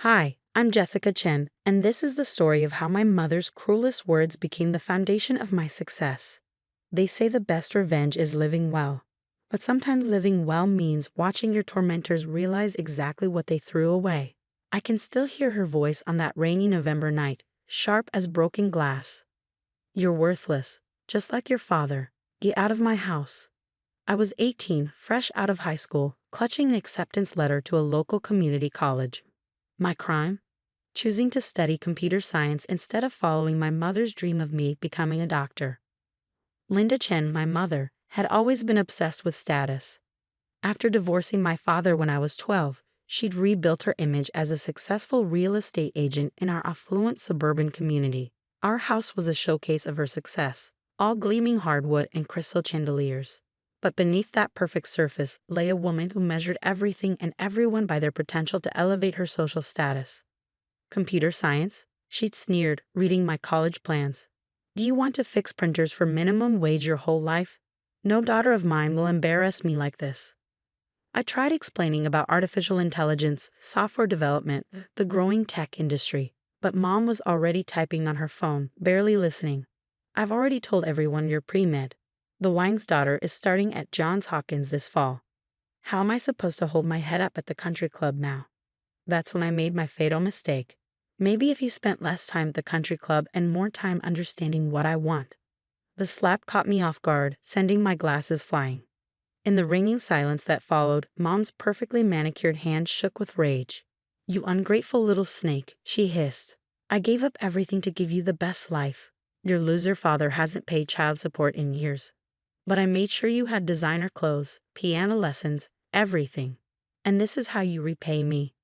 Hi, I'm Jessica Chen, and this is the story of how my mother's cruelest words became the foundation of my success. They say the best revenge is living well, but sometimes living well means watching your tormentors realize exactly what they threw away. I can still hear her voice on that rainy November night, sharp as broken glass. You're worthless, just like your father. Get out of my house. I was 18, fresh out of high school, clutching an acceptance letter to a local community college. My crime? Choosing to study computer science instead of following my mother's dream of me becoming a doctor. Linda Chen, my mother, had always been obsessed with status. After divorcing my father when I was 12, she'd rebuilt her image as a successful real estate agent in our affluent suburban community. Our house was a showcase of her success, all gleaming hardwood and crystal chandeliers. But beneath that perfect surface lay a woman who measured everything and everyone by their potential to elevate her social status. Computer science? She'd sneered, reading my college plans. Do you want to fix printers for minimum wage your whole life? No daughter of mine will embarrass me like this. I tried explaining about artificial intelligence, software development, the growing tech industry, but Mom was already typing on her phone, barely listening. I've already told everyone you're pre-med. The Wine's daughter is starting at Johns Hopkins this fall. How am I supposed to hold my head up at the country club now? That's when I made my fatal mistake. Maybe if you spent less time at the country club and more time understanding what I want. The slap caught me off guard, sending my glasses flying. In the ringing silence that followed, Mom's perfectly manicured hand shook with rage. You ungrateful little snake, she hissed. I gave up everything to give you the best life. Your loser father hasn't paid child support in years. But I made sure you had designer clothes, piano lessons, everything. And this is how you repay me.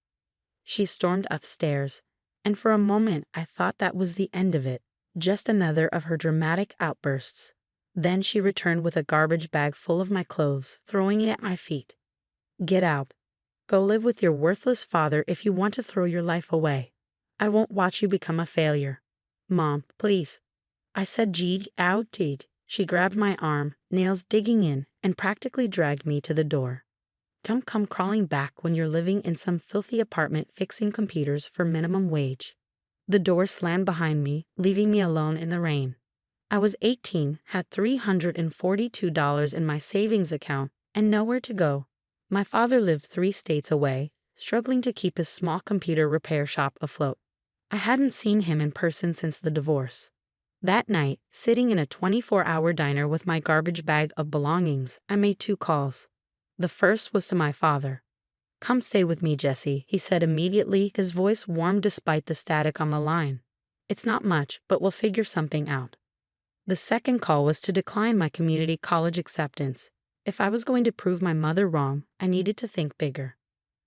She stormed upstairs, and for a moment I thought that was the end of it, just another of her dramatic outbursts. Then she returned with a garbage bag full of my clothes, throwing it at my feet. Get out. Go live with your worthless father if you want to throw your life away. I won't watch you become a failure. Mom, please. I said "Gee, outed." She grabbed my arm, nails digging in, and practically dragged me to the door. Don't come crawling back when you're living in some filthy apartment fixing computers for minimum wage. The door slammed behind me, leaving me alone in the rain. I was 18, had $342 in my savings account, and nowhere to go. My father lived 3 states away, struggling to keep his small computer repair shop afloat. I hadn't seen him in person since the divorce. That night, sitting in a 24-hour diner with my garbage bag of belongings, I made 2 calls. The first was to my father. Come stay with me, Jesse, he said immediately, his voice warm despite the static on the line. It's not much, but we'll figure something out. The second call was to decline my community college acceptance. If I was going to prove my mother wrong, I needed to think bigger.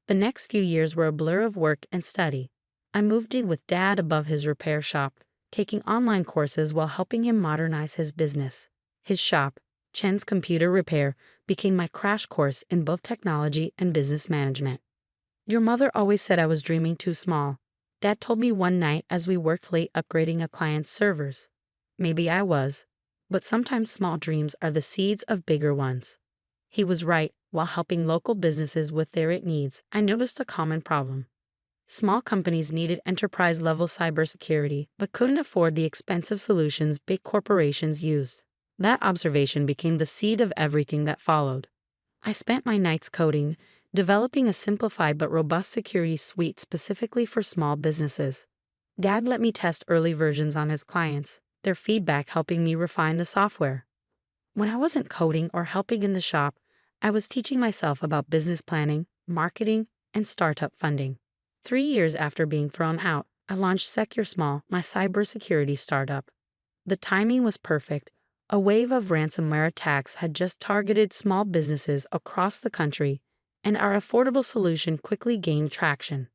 The next few years were a blur of work and study. I moved in with Dad above his repair shop, taking online courses while helping him modernize his business. His shop, Chen's Computer Repair, became my crash course in both technology and business management. Your mother always said I was dreaming too small. Dad told me one night as we worked late upgrading a client's servers. Maybe I was, but sometimes small dreams are the seeds of bigger ones. He was right. While helping local businesses with their needs, I noticed a common problem. Small companies needed enterprise-level cybersecurity, but couldn't afford the expensive solutions big corporations used. That observation became the seed of everything that followed. I spent my nights coding, developing a simplified but robust security suite specifically for small businesses. Dad let me test early versions on his clients, their feedback helping me refine the software. When I wasn't coding or helping in the shop, I was teaching myself about business planning, marketing, and startup funding. 3 years after being thrown out, I launched Secure Small, my cybersecurity startup. The timing was perfect. A wave of ransomware attacks had just targeted small businesses across the country, and our affordable solution quickly gained traction.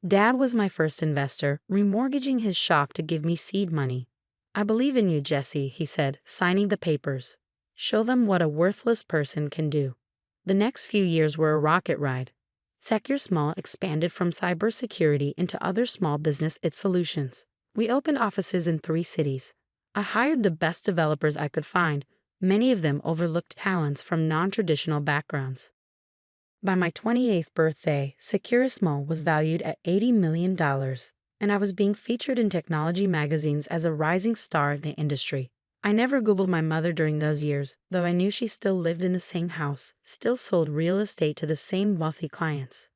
Dad was my first investor, remortgaging his shop to give me seed money. I believe in you, Jesse, he said, signing the papers. Show them what a worthless person can do. The next few years were a rocket ride. Secure Small expanded from cybersecurity into other small business solutions. We opened offices in 3 cities. I hired the best developers I could find, many of them overlooked talents from non-traditional backgrounds. By my 28th birthday, Securus Mall was valued at $80 million, and I was being featured in technology magazines as a rising star in the industry. I never Googled my mother during those years, though I knew she still lived in the same house, still sold real estate to the same wealthy clients.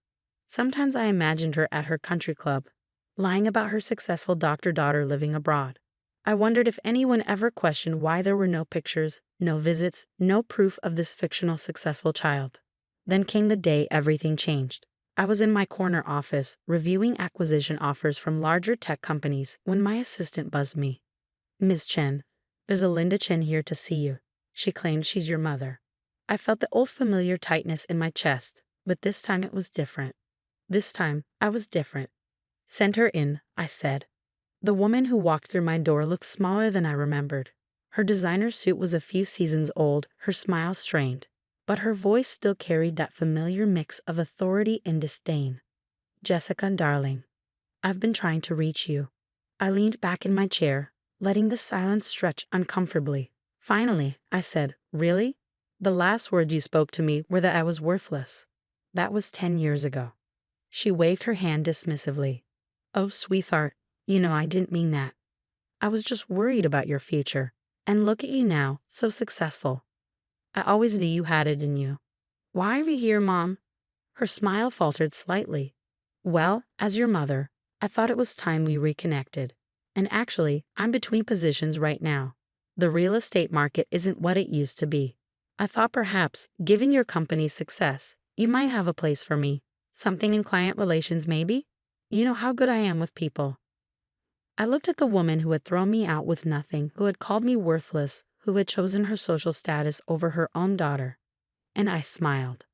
Sometimes I imagined her at her country club, lying about her successful doctor-daughter living abroad. I wondered if anyone ever questioned why there were no pictures, no visits, no proof of this fictional successful child. Then came the day everything changed. I was in my corner office, reviewing acquisition offers from larger tech companies, when my assistant buzzed me. "Ms. Chen, there's a Linda Chen here to see you. She claims she's your mother." I felt the old familiar tightness in my chest, but this time it was different. This time I was different. "Send her in," I said. The woman who walked through my door looked smaller than I remembered. Her designer suit was a few seasons old, her smile strained, but her voice still carried that familiar mix of authority and disdain. "Jessica, darling, I've been trying to reach you." I leaned back in my chair, letting the silence stretch uncomfortably. "Finally," I said. "Really? The last words you spoke to me were that I was worthless. That was 10 years ago." She waved her hand dismissively. "Oh, sweetheart, you know I didn't mean that. I was just worried about your future. And look at you now, so successful. I always knew you had it in you." "Why are we here, Mom?" Her smile faltered slightly. "Well, as your mother, I thought it was time we reconnected. And actually, I'm between positions right now. The real estate market isn't what it used to be. I thought perhaps, given your company's success, you might have a place for me. Something in client relations, maybe? You know how good I am with people." I looked at the woman who had thrown me out with nothing, who had called me worthless, who had chosen her social status over her own daughter. And I smiled.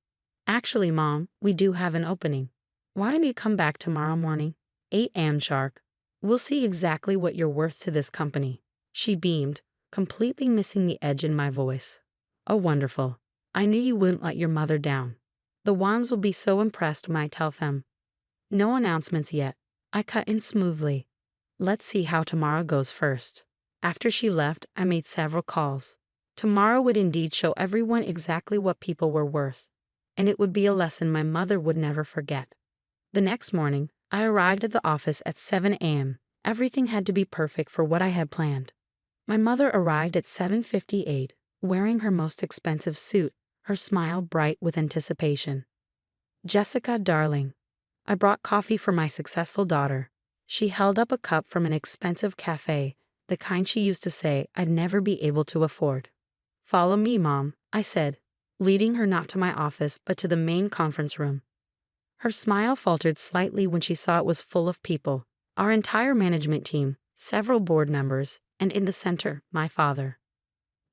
"Actually, Mom, we do have an opening. Why don't you come back tomorrow morning? 8 a.m. sharp. We'll see exactly what you're worth to this company." She beamed, completely missing the edge in my voice. "Oh, wonderful. I knew you wouldn't let your mother down. The Wans will be so impressed when I tell them." "No announcements yet." I cut in smoothly. "Let's see how tomorrow goes first." After she left, I made several calls. Tomorrow would indeed show everyone exactly what people were worth, and it would be a lesson my mother would never forget. The next morning, I arrived at the office at 7 a.m. Everything had to be perfect for what I had planned. My mother arrived at 7:58, wearing her most expensive suit, her smile bright with anticipation. "Jessica, darling, I brought coffee for my successful daughter." She held up a cup from an expensive cafe, the kind she used to say I'd never be able to afford. "Follow me, Mom," I said, leading her not to my office but to the main conference room. Her smile faltered slightly when she saw it was full of people, our entire management team, several board members, and in the center, my father.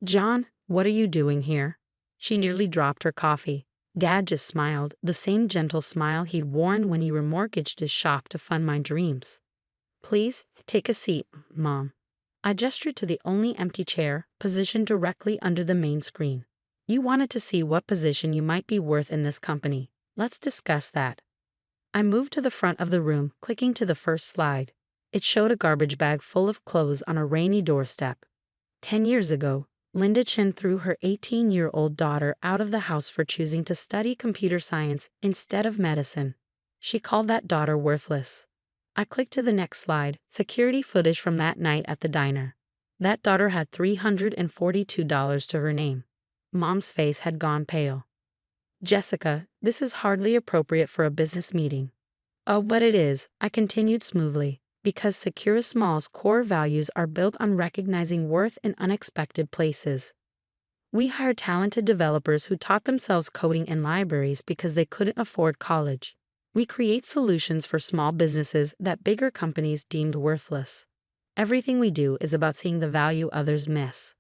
"John, what are you doing here?" She nearly dropped her coffee. Dad just smiled, the same gentle smile he'd worn when he remortgaged his shop to fund my dreams. "Please, take a seat, Mom." I gestured to the only empty chair, positioned directly under the main screen. "You wanted to see what position you might be worth in this company. Let's discuss that." I moved to the front of the room, clicking to the first slide. It showed a garbage bag full of clothes on a rainy doorstep. 10 years ago, Linda Chen threw her 18-year-old daughter out of the house for choosing to study computer science instead of medicine. She called that daughter worthless. I clicked to the next slide, security footage from that night at the diner. That daughter had $342 to her name. Mom's face had gone pale. "Jessica, this is hardly appropriate for a business meeting." "Oh, but it is," I continued smoothly, "because Securus Mall's core values are built on recognizing worth in unexpected places. We hire talented developers who taught themselves coding in libraries because they couldn't afford college. We create solutions for small businesses that bigger companies deemed worthless. Everything we do is about seeing the value others miss."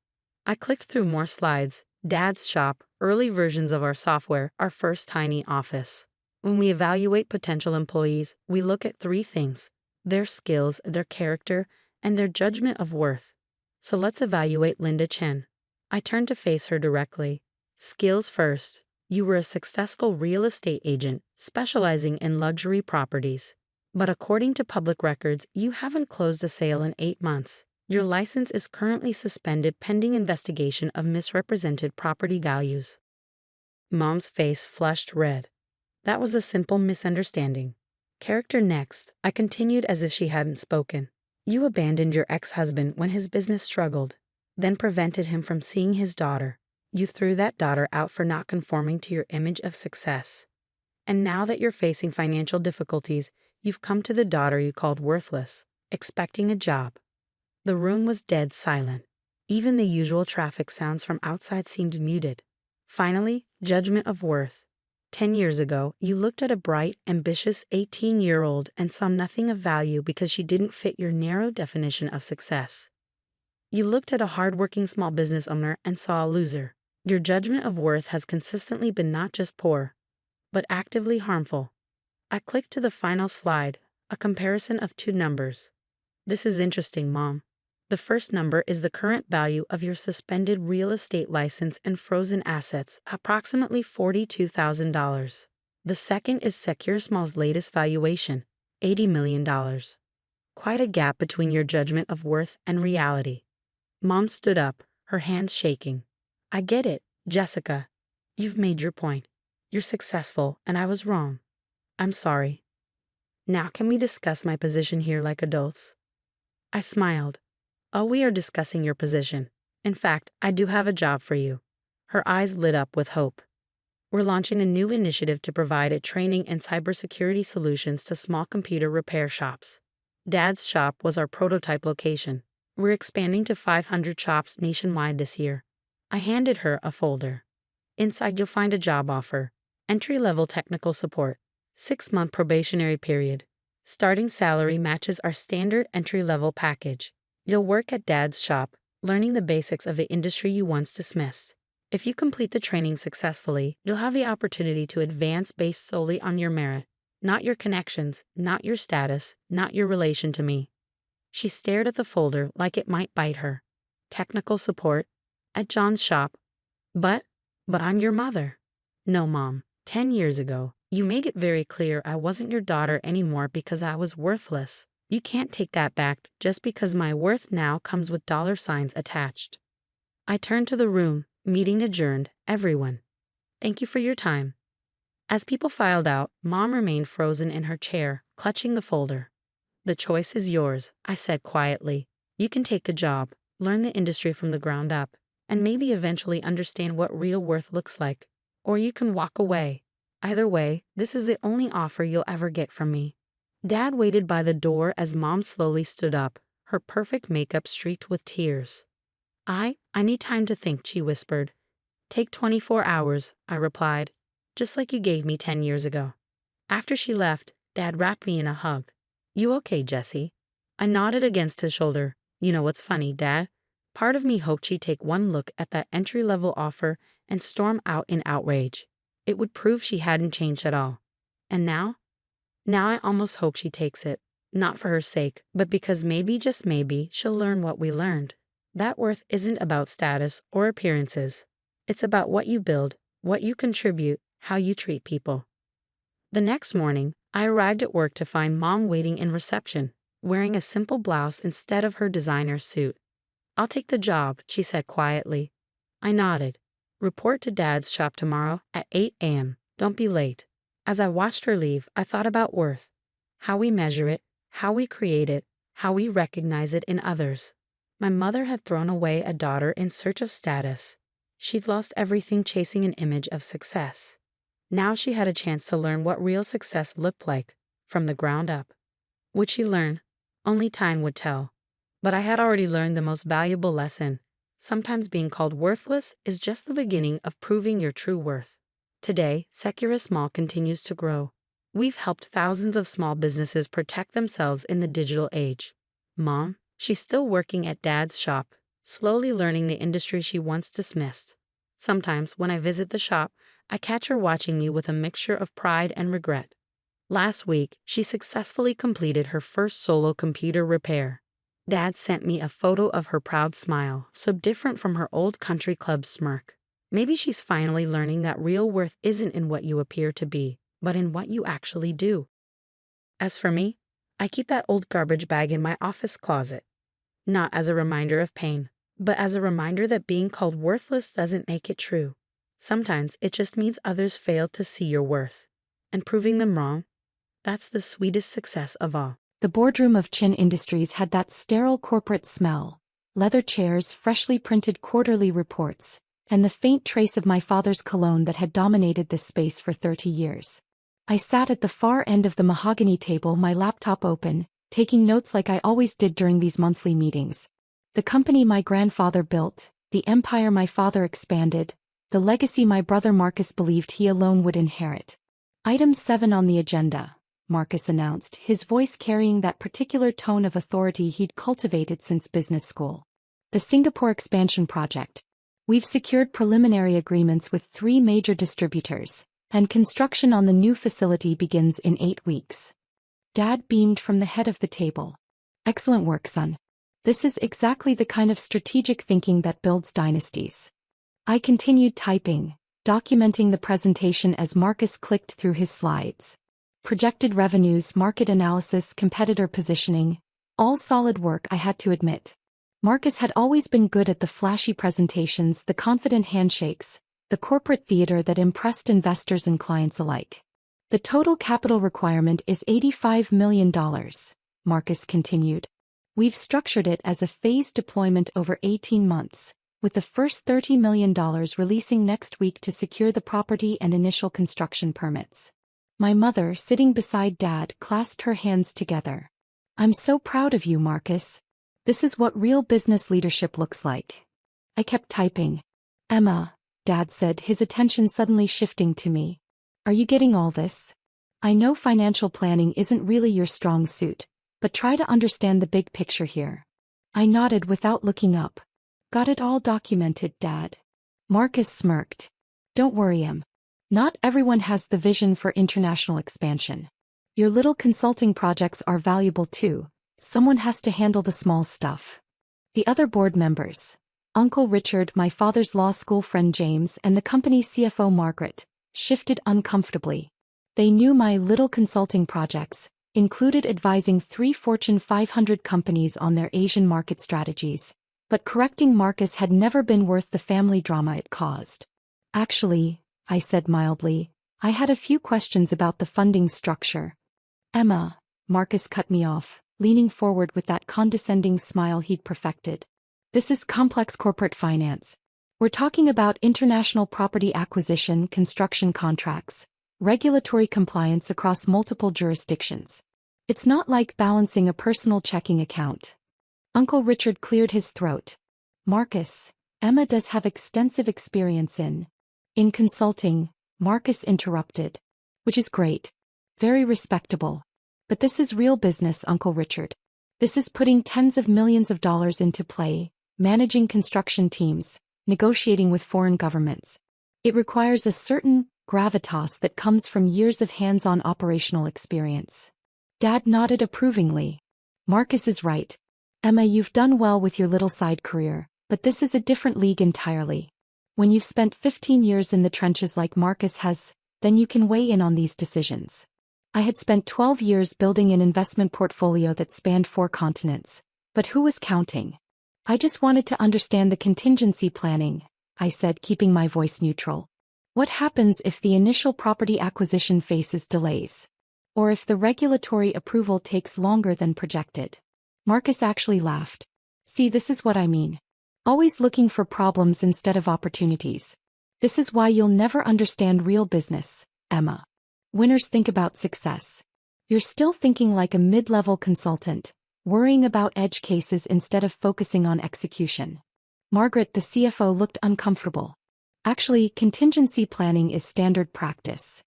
I clicked through more slides. Dad's shop, early versions of our software, our first tiny office. When we evaluate potential employees, we look at 3 things: their skills, their character, and their judgment of worth. So let's evaluate Linda Chen. I turned to face her directly. "Skills first. You were a successful real estate agent, specializing in luxury properties. But according to public records, you haven't closed a sale in 8 months. Your license is currently suspended pending investigation of misrepresented property values." Mom's face flushed red. That was a simple misunderstanding. Character next, I continued as if she hadn't spoken. You abandoned your ex-husband when his business struggled, then prevented him from seeing his daughter. You threw that daughter out for not conforming to your image of success. And now that you're facing financial difficulties, you've come to the daughter you called worthless, expecting a job. The room was dead silent. Even the usual traffic sounds from outside seemed muted. Finally, judgment of worth. 10 years ago, you looked at a bright, ambitious 18-year-old and saw nothing of value because she didn't fit your narrow definition of success. You looked at a hardworking small business owner and saw a loser. Your judgment of worth has consistently been not just poor, but actively harmful. I clicked to the final slide, a comparison of two numbers. This is interesting, Mom. The first number is the current value of your suspended real estate license and frozen assets, approximately $42,000. The second is Secure Small's latest valuation, $80 million. Quite a gap between your judgment of worth and reality. Mom stood up, her hands shaking. I get it, Jessica. You've made your point. You're successful, and I was wrong. I'm sorry. Now can we discuss my position here like adults? I smiled. Oh, we are discussing your position. In fact, I do have a job for you. Her eyes lit up with hope. We're launching a new initiative to provide a training in cybersecurity solutions to small computer repair shops. Dad's shop was our prototype location. We're expanding to 500 shops nationwide this year. I handed her a folder. Inside you'll find a job offer. Entry-level technical support. 6-month probationary period. Starting salary matches our standard entry-level package. You'll work at Dad's shop, learning the basics of the industry you once dismissed. If you complete the training successfully, you'll have the opportunity to advance based solely on your merit, not your connections, not your status, not your relation to me. She stared at the folder like it might bite her. Technical support at John's shop. But I'm your mother. No, Mom. 10 years ago, you made it very clear I wasn't your daughter anymore because I was worthless. You can't take that back just because my worth now comes with dollar signs attached. I turned to the room, meeting adjourned, everyone. Thank you for your time. As people filed out, Mom remained frozen in her chair, clutching the folder. The choice is yours, I said quietly. You can take a job, learn the industry from the ground up, and maybe eventually understand what real worth looks like. Or you can walk away. Either way, this is the only offer you'll ever get from me. Dad waited by the door as Mom slowly stood up, her perfect makeup streaked with tears. I need time to think, she whispered. Take 24 hours, I replied, just like you gave me 10 years ago. After she left, Dad wrapped me in a hug. You okay, Jessie? I nodded against his shoulder. You know what's funny, Dad? Part of me hoped she'd take one look at that entry-level offer and storm out in outrage. It would prove she hadn't changed at all. And now? Now I almost hope she takes it, not for her sake, but because maybe, just maybe, she'll learn what we learned. That worth isn't about status or appearances. It's about what you build, what you contribute, how you treat people. The next morning, I arrived at work to find Mom waiting in reception, wearing a simple blouse instead of her designer suit. I'll take the job, she said quietly. I nodded. Report to Dad's shop tomorrow at 8 a.m. Don't be late. As I watched her leave, I thought about worth. How we measure it, how we create it, how we recognize it in others. My mother had thrown away a daughter in search of status. She'd lost everything chasing an image of success. Now she had a chance to learn what real success looked like, from the ground up. Would she learn? Only time would tell. But I had already learned the most valuable lesson. Sometimes being called worthless is just the beginning of proving your true worth. Today, Secure Small continues to grow. We've helped thousands of small businesses protect themselves in the digital age. Mom, she's still working at Dad's shop, slowly learning the industry she once dismissed. Sometimes, when I visit the shop, I catch her watching me with a mixture of pride and regret. Last week, she successfully completed her first solo computer repair. Dad sent me a photo of her proud smile, so different from her old country club smirk. Maybe she's finally learning that real worth isn't in what you appear to be, but in what you actually do. As for me, I keep that old garbage bag in my office closet. Not as a reminder of pain, but as a reminder that being called worthless doesn't make it true. Sometimes it just means others failed to see your worth. and proving them wrong, that's the sweetest success of all. The boardroom of Chin Industries had that sterile corporate smell, leather chairs, freshly printed quarterly reports, and the faint trace of my father's cologne that had dominated this space for 30 years. I sat at the far end of the mahogany table, my laptop open, taking notes like I always did during these monthly meetings. The company my grandfather built, the empire my father expanded, the legacy my brother Marcus believed he alone would inherit. Item 7 on the agenda, Marcus announced, his voice carrying that particular tone of authority he'd cultivated since business school. The Singapore expansion project. We've secured preliminary agreements with 3 major distributors, and construction on the new facility begins in 8 weeks. Dad beamed from the head of the table. Excellent work, son. This is exactly the kind of strategic thinking that builds dynasties. I continued typing, documenting the presentation as Marcus clicked through his slides. Projected revenues, market analysis, competitor positioning, all solid work, I had to admit. Marcus had always been good at the flashy presentations, the confident handshakes, the corporate theater that impressed investors and clients alike. The total capital requirement is $85 million, Marcus continued. We've structured it as a phased deployment over 18 months, with the first $30 million releasing next week to secure the property and initial construction permits. My mother, sitting beside Dad, clasped her hands together. I'm so proud of you, Marcus. This is what real business leadership looks like. I kept typing. Emma, Dad said, his attention suddenly shifting to me. Are you getting all this? I know financial planning isn't really your strong suit, but try to understand the big picture here. I nodded without looking up. Got it all documented, Dad. Marcus smirked. Don't worry, Em. Not everyone has the vision for international expansion. Your little consulting projects are valuable too. Someone has to handle the small stuff. The other board members, Uncle Richard, my father's law school friend James, and the company's CFO Margaret, shifted uncomfortably. They knew my little consulting projects included advising 3 Fortune 500 companies on their Asian market strategies, but correcting Marcus had never been worth the family drama it caused. Actually, I said mildly, I had a few questions about the funding structure. Emma, Marcus cut me off, leaning forward with that condescending smile he'd perfected. This is complex corporate finance. We're talking about international property acquisition, construction contracts, regulatory compliance across multiple jurisdictions. It's not like balancing a personal checking account. Uncle Richard cleared his throat. Marcus, Emma does have extensive experience in consulting, Marcus interrupted. Which is great. Very respectable. But this is real business, Uncle Richard. This is putting tens of millions of dollars into play, managing construction teams, negotiating with foreign governments. It requires a certain gravitas that comes from years of hands-on operational experience. Dad nodded approvingly. Marcus is right. Emma, you've done well with your little side career, but this is a different league entirely. When you've spent 15 years in the trenches like Marcus has, then you can weigh in on these decisions. I had spent 12 years building an investment portfolio that spanned 4 continents, but who was counting? I just wanted to understand the contingency planning, I said, keeping my voice neutral. What happens if the initial property acquisition faces delays? Or if the regulatory approval takes longer than projected? Marcus actually laughed. See, this is what I mean. Always looking for problems instead of opportunities. This is why you'll never understand real business, Emma. Winners think about success. You're still thinking like a mid-level consultant, worrying about edge cases instead of focusing on execution. Margaret, the CFO, looked uncomfortable. Actually, contingency planning is standard practice.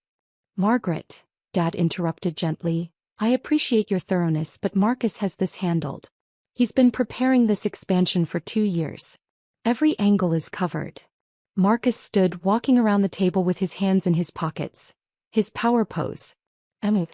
Margaret, Dad interrupted gently, I appreciate your thoroughness, but Marcus has this handled. He's been preparing this expansion for 2 years. Every angle is covered. Marcus stood, walking around the table with his hands in his pockets. His power pose. Emma,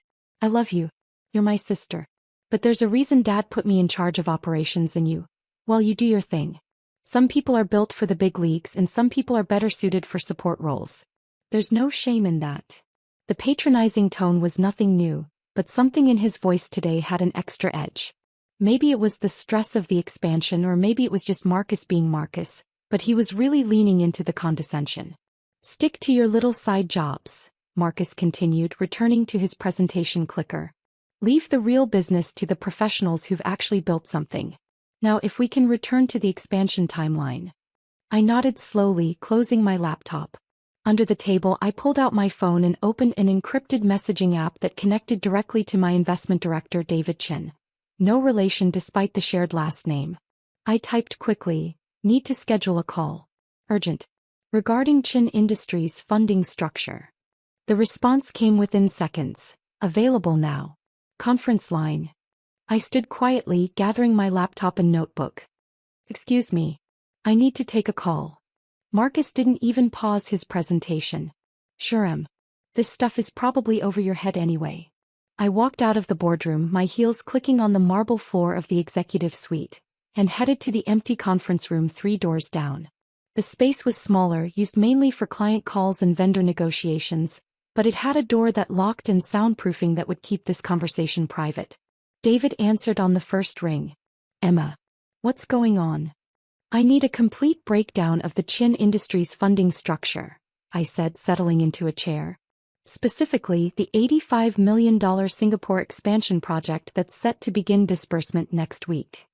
I love you. You're my sister. But there's a reason Dad put me in charge of operations and you do your thing. Some people are built for the big leagues and some people are better suited for support roles. There's no shame in that. The patronizing tone was nothing new, but something in his voice today had an extra edge. Maybe it was the stress of the expansion, or maybe it was just Marcus being Marcus, but he was really leaning into the condescension. Stick to your little side jobs, Marcus continued, returning to his presentation clicker. Leave the real business to the professionals who've actually built something. Now if we can return to the expansion timeline. I nodded slowly, closing my laptop. Under the table I pulled out my phone and opened an encrypted messaging app that connected directly to my investment director David Chen. No relation despite the shared last name. I typed quickly, need to schedule a call. Urgent. Regarding Chin Industries' funding structure. The response came within seconds. Available now. Conference line. I stood quietly, gathering my laptop and notebook. Excuse me. I need to take a call. Marcus didn't even pause his presentation. Sure am. This stuff is probably over your head anyway. I walked out of the boardroom, my heels clicking on the marble floor of the executive suite, and headed to the empty conference room 3 doors down. The space was smaller, used mainly for client calls and vendor negotiations, but it had a door that locked and soundproofing that would keep this conversation private. David answered on the first ring. Emma. What's going on? I need a complete breakdown of the Chin Industries funding structure, I said, settling into a chair. Specifically, the $85 million Singapore expansion project that's set to begin disbursement next week.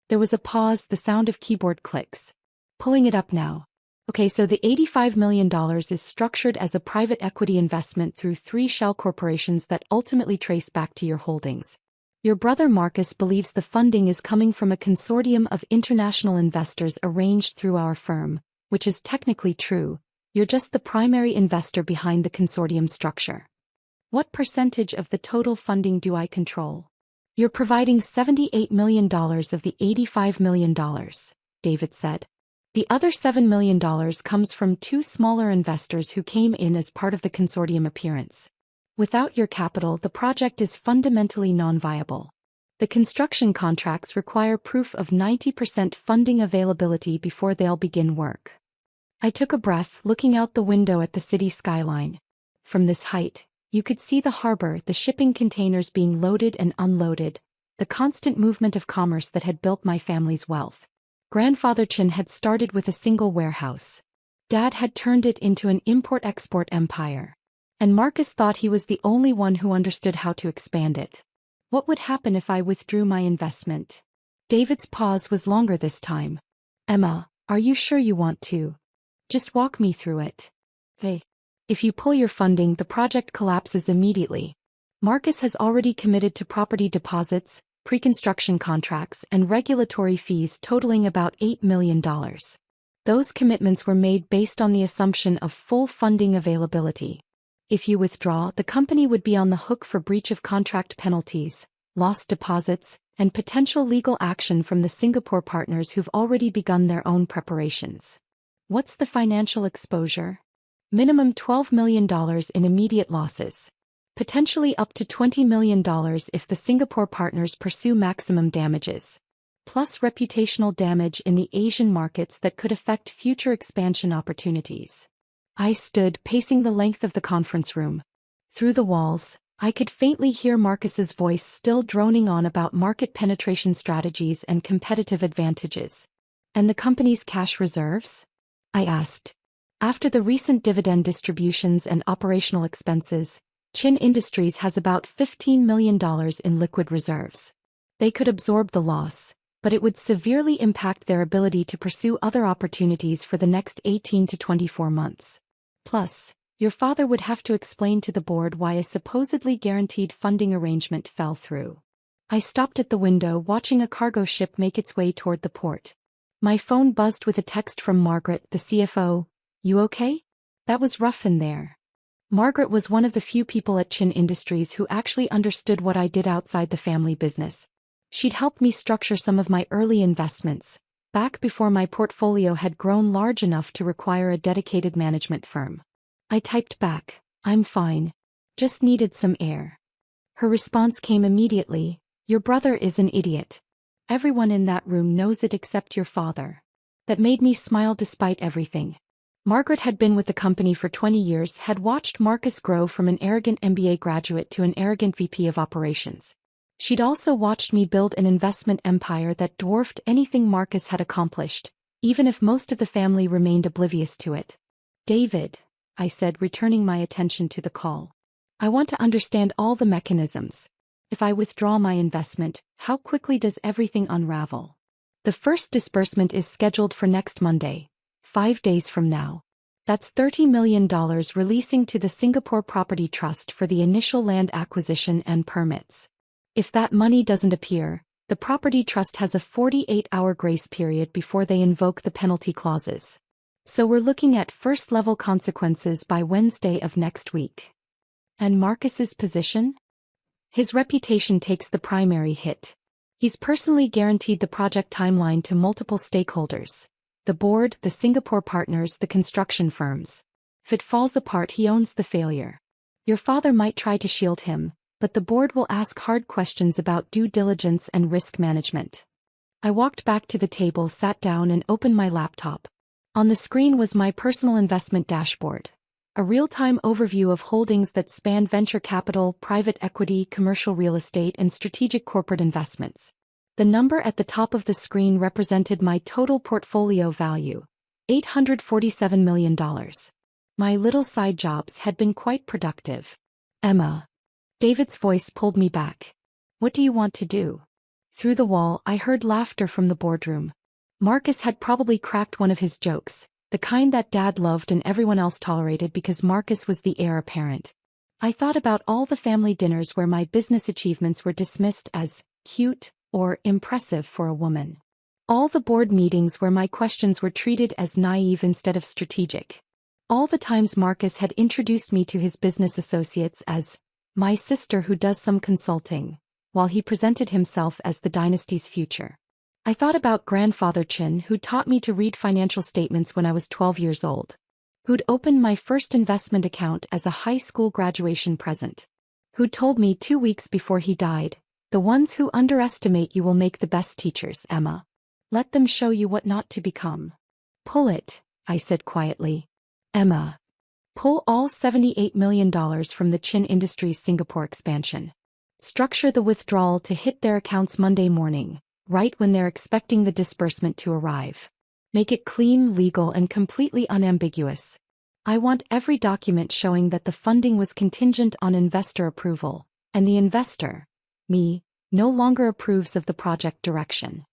There was a pause, the sound of keyboard clicks. Pulling it up now. Okay, so the $85 million is structured as a private equity investment through 3 shell corporations that ultimately trace back to your holdings. Your brother Marcus believes the funding is coming from a consortium of international investors arranged through our firm, which is technically true. You're just the primary investor behind the consortium structure. What percentage of the total funding do I control? You're providing $78 million of the $85 million, David said. The other $7 million comes from 2 smaller investors who came in as part of the consortium appearance. Without your capital, the project is fundamentally non-viable. The construction contracts require proof of 90% funding availability before they'll begin work. I took a breath, looking out the window at the city skyline. From this height, you could see the harbor, the shipping containers being loaded and unloaded, the constant movement of commerce that had built my family's wealth. Grandfather Chen had started with a single warehouse. Dad had turned it into an import-export empire. And Marcus thought he was the only one who understood how to expand it. What would happen if I withdrew my investment? David's pause was longer this time. Emma, are you sure you want to? Just walk me through it. Hey. If you pull your funding, the project collapses immediately. Marcus has already committed to property deposits, pre-construction contracts, and regulatory fees totaling about $8 million. Those commitments were made based on the assumption of full funding availability. If you withdraw, the company would be on the hook for breach of contract penalties, lost deposits, and potential legal action from the Singapore partners who've already begun their own preparations. What's the financial exposure? Minimum $12 million in immediate losses. Potentially up to $20 million if the Singapore partners pursue maximum damages. Plus reputational damage in the Asian markets that could affect future expansion opportunities. I stood, pacing the length of the conference room. Through the walls, I could faintly hear Marcus's voice still droning on about market penetration strategies and competitive advantages. And the company's cash reserves? I asked. After the recent dividend distributions and operational expenses, Chin Industries has about $15 million in liquid reserves. They could absorb the loss, but it would severely impact their ability to pursue other opportunities for the next 18 to 24 months. Plus, your father would have to explain to the board why a supposedly guaranteed funding arrangement fell through. I stopped at the window, watching a cargo ship make its way toward the port. My phone buzzed with a text from Margaret, the CFO. You okay? That was rough in there. Margaret was one of the few people at Chin Industries who actually understood what I did outside the family business. She'd helped me structure some of my early investments, back before my portfolio had grown large enough to require a dedicated management firm. I typed back, I'm fine. Just needed some air. Her response came immediately, your brother is an idiot. Everyone in that room knows it except your father. That made me smile despite everything. Margaret had been with the company for 20 years, had watched Marcus grow from an arrogant MBA graduate to an arrogant VP of operations. She'd also watched me build an investment empire that dwarfed anything Marcus had accomplished, even if most of the family remained oblivious to it. David, I said, returning my attention to the call. I want to understand all the mechanisms. If I withdraw my investment, how quickly does everything unravel? The first disbursement is scheduled for next Monday, 5 days from now. That's $30 million releasing to the Singapore Property Trust for the initial land acquisition and permits. If that money doesn't appear, the Property Trust has a 48-hour grace period before they invoke the penalty clauses. So we're looking at first-level consequences by Wednesday of next week. And Marcus's position? His reputation takes the primary hit. He's personally guaranteed the project timeline to multiple stakeholders: the board, the Singapore partners, the construction firms. If it falls apart, he owns the failure. Your father might try to shield him, but the board will ask hard questions about due diligence and risk management. I walked back to the table, sat down, and opened my laptop. On the screen was my personal investment dashboard. A real-time overview of holdings that span venture capital, private equity, commercial real estate, and strategic corporate investments. The number at the top of the screen represented my total portfolio value, $847 million. My little side jobs had been quite productive. Emma. David's voice pulled me back. What do you want to do? Through the wall, I heard laughter from the boardroom. Marcus had probably cracked one of his jokes, the kind that Dad loved and everyone else tolerated because Marcus was the heir apparent. I thought about all the family dinners where my business achievements were dismissed as cute or impressive for a woman. All the board meetings where my questions were treated as naive instead of strategic. All the times Marcus had introduced me to his business associates as my sister who does some consulting, while he presented himself as the dynasty's future. I thought about Grandfather Chin, who taught me to read financial statements when I was 12 years old. Who'd opened my first investment account as a high school graduation present. Who'd told me 2 weeks before he died, "The ones who underestimate you will make the best teachers, Emma. Let them show you what not to become." "Pull it," I said quietly. "Emma. Pull all $78 million from the Chin Industries Singapore expansion. Structure the withdrawal to hit their accounts Monday morning, right when they're expecting the disbursement to arrive. Make it clean, legal, and completely unambiguous. I want every document showing that the funding was contingent on investor approval, and the investor, me, no longer approves of the project direction."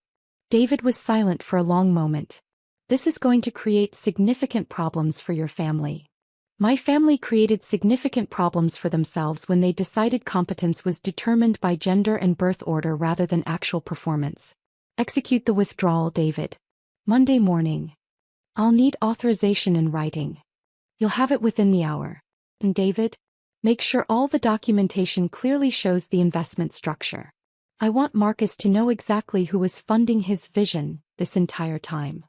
David was silent for a long moment. "This is going to create significant problems for your family." My family created significant problems for themselves when they decided competence was determined by gender and birth order rather than actual performance. Execute the withdrawal, David. Monday morning. I'll need authorization in writing. You'll have it within the hour. And David, make sure all the documentation clearly shows the investment structure. I want Marcus to know exactly who was funding his vision this entire time.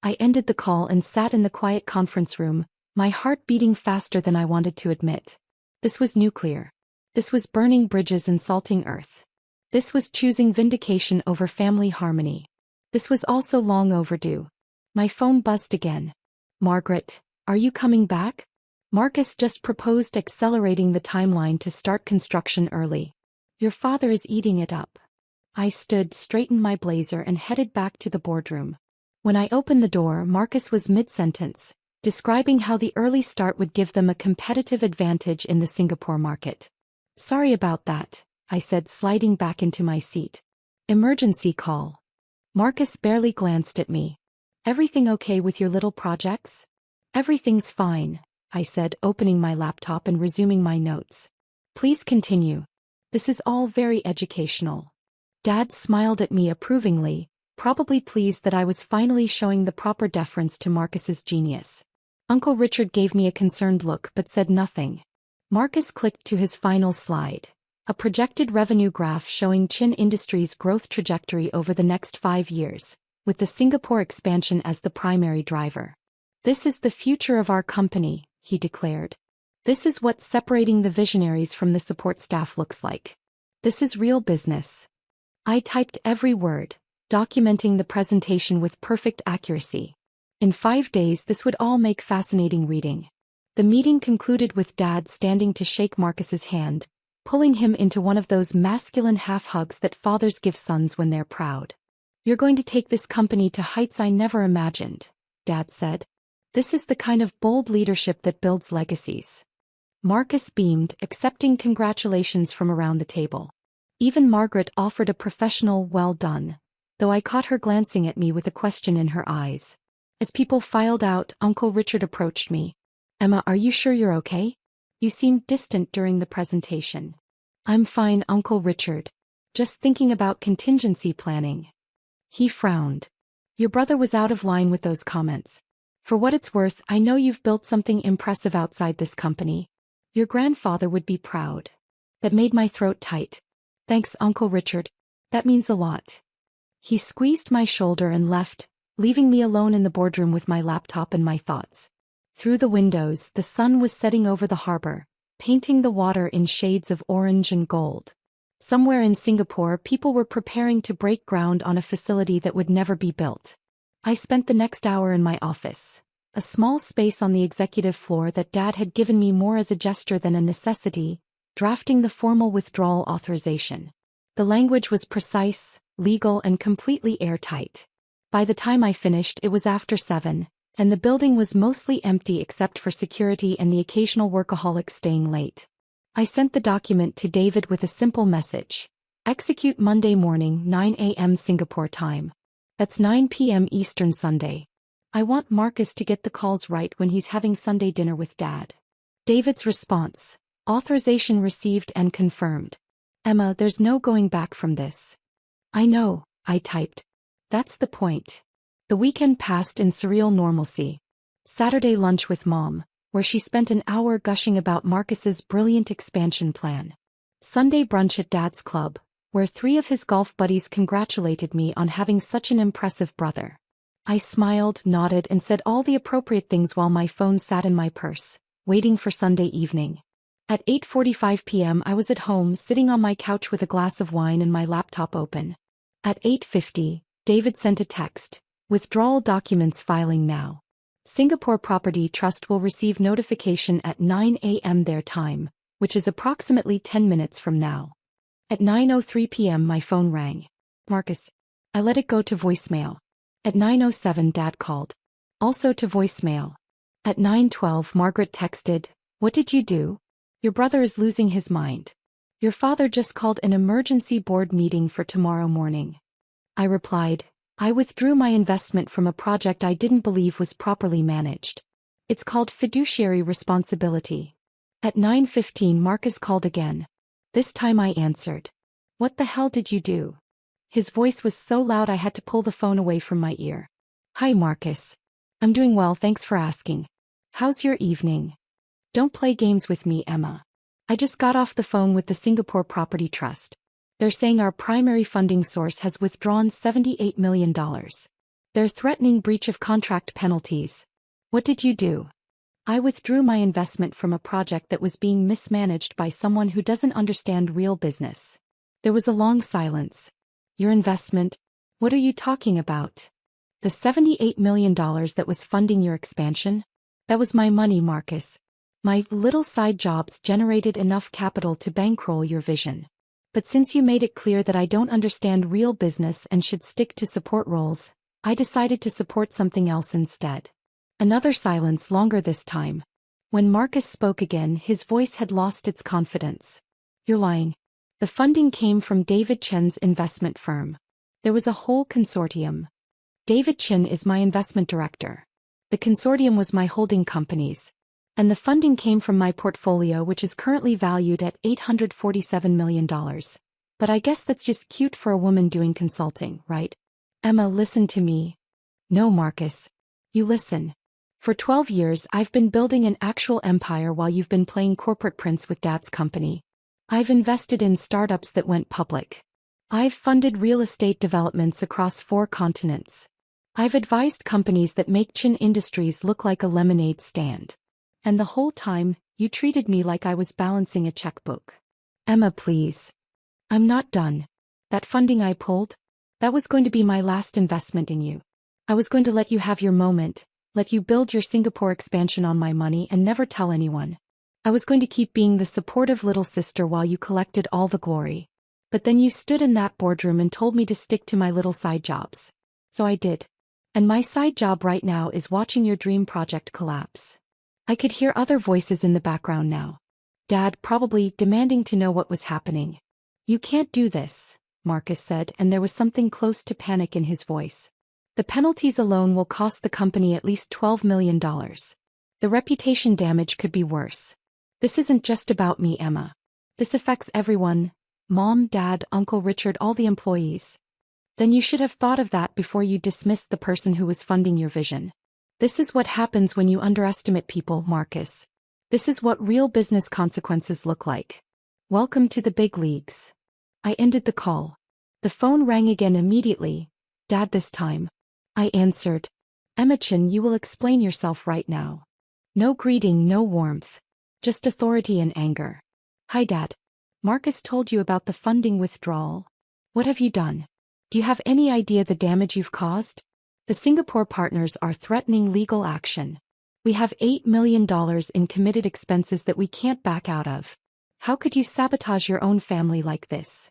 I ended the call and sat in the quiet conference room, my heart beating faster than I wanted to admit. This was nuclear. This was burning bridges and salting earth. This was choosing vindication over family harmony. This was also long overdue. My phone buzzed again. "Margaret, are you coming back? Marcus just proposed accelerating the timeline to start construction early. Your father is eating it up." I stood, straightened my blazer, and headed back to the boardroom. When I opened the door, Marcus was mid-sentence, describing how the early start would give them a competitive advantage in the Singapore market. "Sorry about that," I said, sliding back into my seat. "Emergency call." Marcus barely glanced at me. "Everything okay with your little projects?" "Everything's fine," I said, opening my laptop and resuming my notes. "Please continue. This is all very educational." Dad smiled at me approvingly, probably pleased that I was finally showing the proper deference to Marcus's genius. Uncle Richard gave me a concerned look but said nothing. Marcus clicked to his final slide, a projected revenue graph showing Chin Industries' growth trajectory over the next 5 years, with the Singapore expansion as the primary driver. "This is the future of our company," he declared. "This is what separating the visionaries from the support staff looks like. This is real business." I typed every word, documenting the presentation with perfect accuracy. In 5 days this would all make fascinating reading. The meeting concluded with Dad standing to shake Marcus's hand, pulling him into one of those masculine half-hugs that fathers give sons when they're proud. "You're going to take this company to heights I never imagined," Dad said. This is the kind of bold leadership that builds legacies. Marcus beamed, accepting congratulations from around the table. Even Margaret offered a professional well done, though I caught her glancing at me with a question in her eyes. As people filed out, Uncle Richard approached me. Emma, are you sure you're okay? You seemed distant during the presentation. I'm fine, Uncle Richard. Just thinking about contingency planning. He frowned. Your brother was out of line with those comments. For what it's worth, I know you've built something impressive outside this company. Your grandfather would be proud. That made my throat tight. Thanks, Uncle Richard. That means a lot. He squeezed my shoulder and left, leaving me alone in the boardroom with my laptop and my thoughts. Through the windows, the sun was setting over the harbor, painting the water in shades of orange and gold. Somewhere in Singapore, people were preparing to break ground on a facility that would never be built. I spent the next hour in my office, a small space on the executive floor that Dad had given me more as a gesture than a necessity, drafting the formal withdrawal authorization. The language was precise, legal, and completely airtight. By the time I finished, it was after 7, and the building was mostly empty except for security and the occasional workaholic staying late. I sent the document to David with a simple message. Execute Monday morning, 9 a.m. Singapore time. That's 9 p.m. Eastern Sunday. I want Marcus to get the calls right when he's having Sunday dinner with Dad. David's response. Authorization received and confirmed. Emma, there's no going back from this. I know, I typed. That's the point. The weekend passed in surreal normalcy. Saturday lunch with Mom, where she spent an hour gushing about Marcus's brilliant expansion plan. Sunday brunch at Dad's club, where 3 of his golf buddies congratulated me on having such an impressive brother. I smiled, nodded, and said all the appropriate things while my phone sat in my purse, waiting for Sunday evening. At 8:45 p.m. I was at home, sitting on my couch with a glass of wine and my laptop open. At 8:50, David sent a text. Withdrawal documents filing now. Singapore Property Trust will receive notification at 9 a.m. their time, which is approximately 10 minutes from now. At 9:03 p.m. my phone rang. Marcus. I let it go to voicemail. At 9:07 Dad called. Also to voicemail. At 9:12 Margaret texted, "What did you do? Your brother is losing his mind. Your father just called an emergency board meeting for tomorrow morning." I replied, I withdrew my investment from a project I didn't believe was properly managed. It's called fiduciary responsibility. At 9:15 Marcus called again. This time I answered. What the hell did you do? His voice was so loud I had to pull the phone away from my ear. Hi Marcus. I'm doing well, thanks for asking. How's your evening? Don't play games with me, Emma. I just got off the phone with the Singapore Property Trust. They're saying our primary funding source has withdrawn $78 million. They're threatening breach of contract penalties. What did you do? I withdrew my investment from a project that was being mismanaged by someone who doesn't understand real business. There was a long silence. Your investment? What are you talking about? The $78 million that was funding your expansion? That was my money, Marcus. My little side jobs generated enough capital to bankroll your vision. But since you made it clear that I don't understand real business and should stick to support roles, I decided to support something else instead. Another silence, longer this time. When Marcus spoke again, his voice had lost its confidence. You're lying. The funding came from David Chen's investment firm. There was a whole consortium. David Chen is my investment director. The consortium was my holding companies. And the funding came from my portfolio, which is currently valued at $847 million. But I guess that's just cute for a woman doing consulting, right? Emma, listen to me. No, Marcus. You listen. For 12 years I've been building an actual empire while you've been playing corporate prince with Dad's company. I've invested in startups that went public. I've funded real estate developments across 4 continents. I've advised companies that make Chin Industries look like a lemonade stand. And the whole time, you treated me like I was balancing a checkbook. Emma, please. I'm not done. That funding I pulled? That was going to be my last investment in you. I was going to let you have your moment, let you build your Singapore expansion on my money and never tell anyone. I was going to keep being the supportive little sister while you collected all the glory. But then you stood in that boardroom and told me to stick to my little side jobs. So I did. And my side job right now is watching your dream project collapse. I could hear other voices in the background now. Dad probably demanding to know what was happening. You can't do this, Marcus said, and there was something close to panic in his voice. The penalties alone will cost the company at least $12 million. The reputation damage could be worse. This isn't just about me, Emma. This affects everyone. Mom, Dad, Uncle Richard, all the employees. Then you should have thought of that before you dismissed the person who was funding your vision. This is what happens when you underestimate people, Marcus. This is what real business consequences look like. Welcome to the big leagues. I ended the call. The phone rang again immediately. Dad this time. I answered. Emma-chan, you will explain yourself right now. No greeting, no warmth. Just authority and anger. Hi, Dad. Marcus told you about the funding withdrawal. What have you done? Do you have any idea the damage you've caused? The Singapore partners are threatening legal action. We have $8 million in committed expenses that we can't back out of. How could you sabotage your own family like this?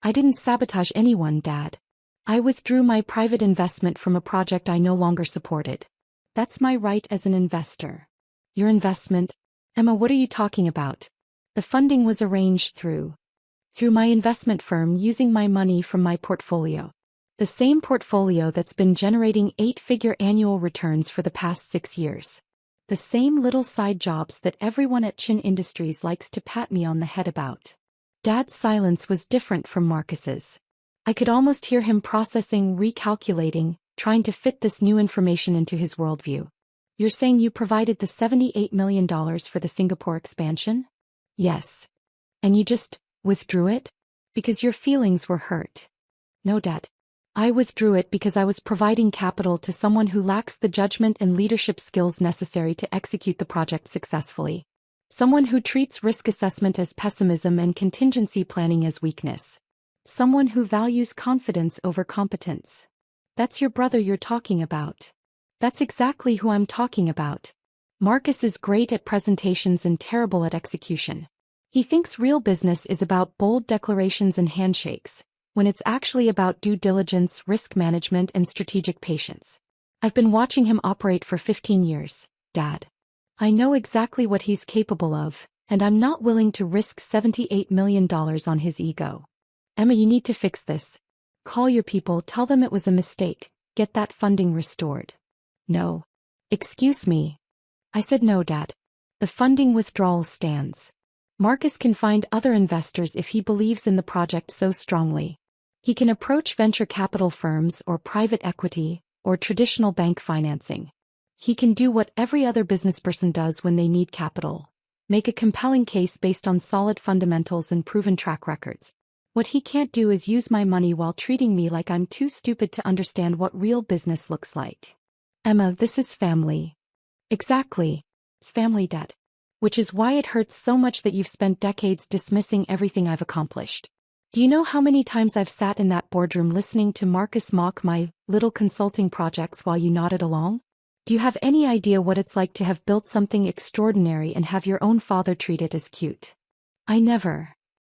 I didn't sabotage anyone, Dad. I withdrew my private investment from a project I no longer supported. That's my right as an investor. Your investment? Emma, what are you talking about? The funding was arranged through my investment firm using my money from my portfolio. The same portfolio that's been generating 8-figure annual returns for the past 6 years. The same little side jobs that everyone at Chin Industries likes to pat me on the head about. Dad's silence was different from Marcus's. I could almost hear him processing, recalculating, trying to fit this new information into his worldview. You're saying you provided the $78 million for the Singapore expansion? Yes. And you just withdrew it? Because your feelings were hurt. No, Dad. I withdrew it because I was providing capital to someone who lacks the judgment and leadership skills necessary to execute the project successfully. Someone who treats risk assessment as pessimism and contingency planning as weakness. Someone who values confidence over competence. That's your brother you're talking about. That's exactly who I'm talking about. Marcus is great at presentations and terrible at execution. He thinks real business is about bold declarations and handshakes, when it's actually about due diligence, risk management, and strategic patience. I've been watching him operate for 15 years, Dad. I know exactly what he's capable of, and I'm not willing to risk $78 million on his ego. Emma, you need to fix this. Call your people, tell them it was a mistake, get that funding restored. No. Excuse me. I said no, Dad. The funding withdrawal stands. Marcus can find other investors if he believes in the project so strongly. He can approach venture capital firms or private equity, or traditional bank financing. He can do what every other businessperson does when they need capital. Make a compelling case based on solid fundamentals and proven track records. What he can't do is use my money while treating me like I'm too stupid to understand what real business looks like. Emma, this is family. Exactly. It's family, Dad. Which is why it hurts so much that you've spent decades dismissing everything I've accomplished. Do you know how many times I've sat in that boardroom listening to Marcus mock my little consulting projects while you nodded along? Do you have any idea what it's like to have built something extraordinary and have your own father treat it as cute? I never.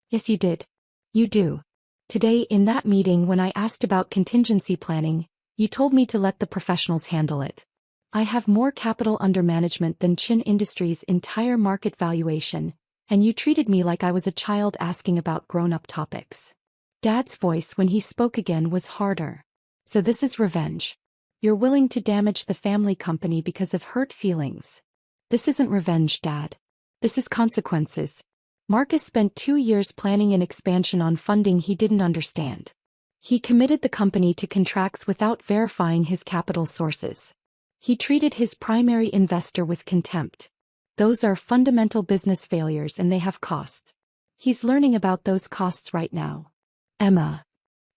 Yes, you did. You do. Today, in that meeting when I asked about contingency planning, you told me to let the professionals handle it. I have more capital under management than Chin Industries' entire market valuation, and you treated me like I was a child asking about grown-up topics. Dad's voice when he spoke again was harder. So this is revenge. You're willing to damage the family company because of hurt feelings. This isn't revenge, Dad. This is consequences. Marcus spent 2 years planning an expansion on funding he didn't understand. He committed the company to contracts without verifying his capital sources. He treated his primary investor with contempt. Those are fundamental business failures and they have costs. He's learning about those costs right now. Emma.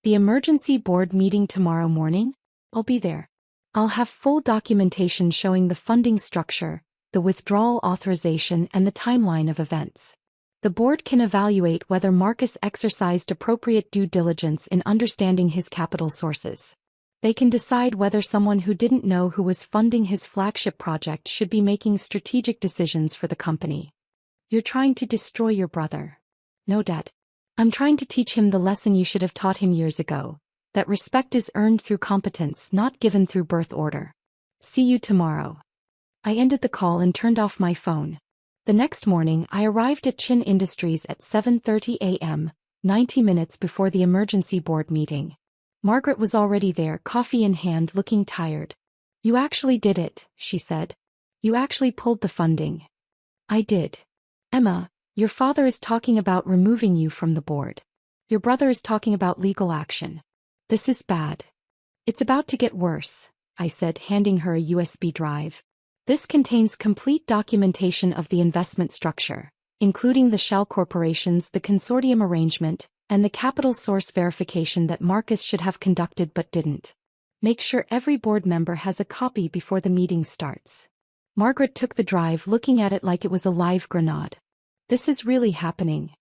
The emergency board meeting tomorrow morning? I'll be there. I'll have full documentation showing the funding structure, the withdrawal authorization, and the timeline of events. The board can evaluate whether Marcus exercised appropriate due diligence in understanding his capital sources. They can decide whether someone who didn't know who was funding his flagship project should be making strategic decisions for the company. You're trying to destroy your brother. No, Dad. I'm trying to teach him the lesson you should have taught him years ago. that respect is earned through competence, not given through birth order. See you tomorrow. I ended the call and turned off my phone. The next morning, I arrived at Chin Industries at 7:30 a.m., 90 minutes before the emergency board meeting. Margaret was already there, coffee in hand, looking tired. "You actually did it," she said. "You actually pulled the funding." "I did. Emma, your father is talking about removing you from the board. Your brother is talking about legal action. This is bad. It's about to get worse," I said, handing her a USB drive. "This contains complete documentation of the investment structure, including the shell corporations, the consortium arrangement, and the capital source verification that Marcus should have conducted but didn't. Make sure every board member has a copy before the meeting starts." Margaret took the drive, looking at it like it was a live grenade. "This is really happening."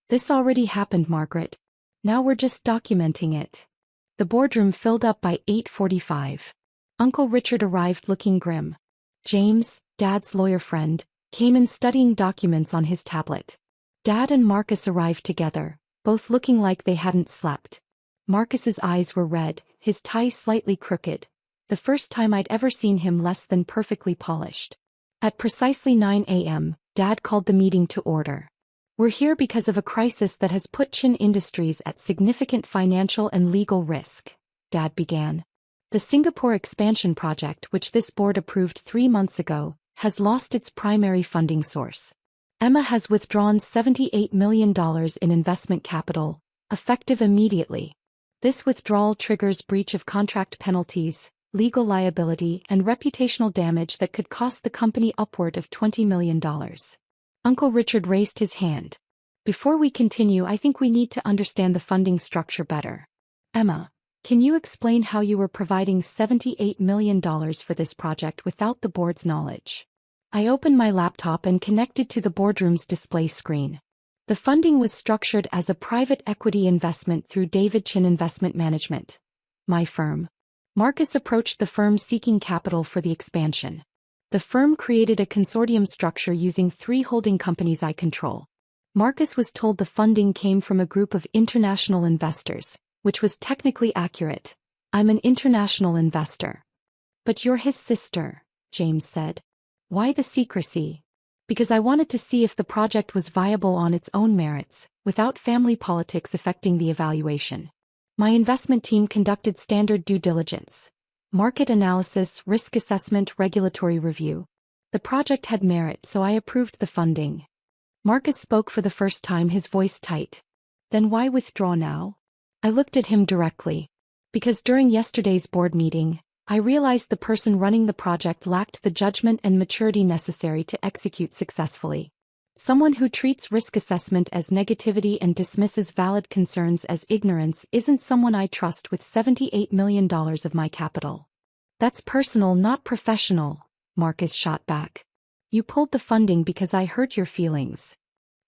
"This already happened, Margaret. Now we're just documenting it." The boardroom filled up by 8:45. Uncle Richard arrived looking grim. James, Dad's lawyer friend, came in studying documents on his tablet. Dad and Marcus arrived together, both looking like they hadn't slept. Marcus's eyes were red, his tie slightly crooked. The first time I'd ever seen him less than perfectly polished. At precisely 9 a.m., Dad called the meeting to order. "We're here because of a crisis that has put Chin Industries at significant financial and legal risk," Dad began. "The Singapore expansion project, which this board approved 3 months ago, has lost its primary funding source. Emma has withdrawn $78 million in investment capital, effective immediately. This withdrawal triggers breach of contract penalties, legal liability, and reputational damage that could cost the company upward of $20 million. Uncle Richard raised his hand. "Before we continue, I think we need to understand the funding structure better. Emma, can you explain how you were providing $78 million for this project without the board's knowledge?" I opened my laptop and connected to the boardroom's display screen. The funding was structured as a private equity investment through David Chin Investment Management, my firm. Marcus approached the firm seeking capital for the expansion. The firm created a consortium structure using 3 holding companies I control. Marcus was told the funding came from a group of international investors, which was technically accurate. "I'm an international investor." "But you're his sister," James said. "Why the secrecy?" "Because I wanted to see if the project was viable on its own merits, without family politics affecting the evaluation. My investment team conducted standard due diligence, market analysis, risk assessment, regulatory review. The project had merit, so I approved the funding." Marcus spoke for the first time, his voice tight. "Then why withdraw now?" I looked at him directly. "Because during yesterday's board meeting, I realized the person running the project lacked the judgment and maturity necessary to execute successfully. Someone who treats risk assessment as negativity and dismisses valid concerns as ignorance isn't someone I trust with $78 million of my capital." "That's personal, not professional," Marcus shot back. "You pulled the funding because I hurt your feelings.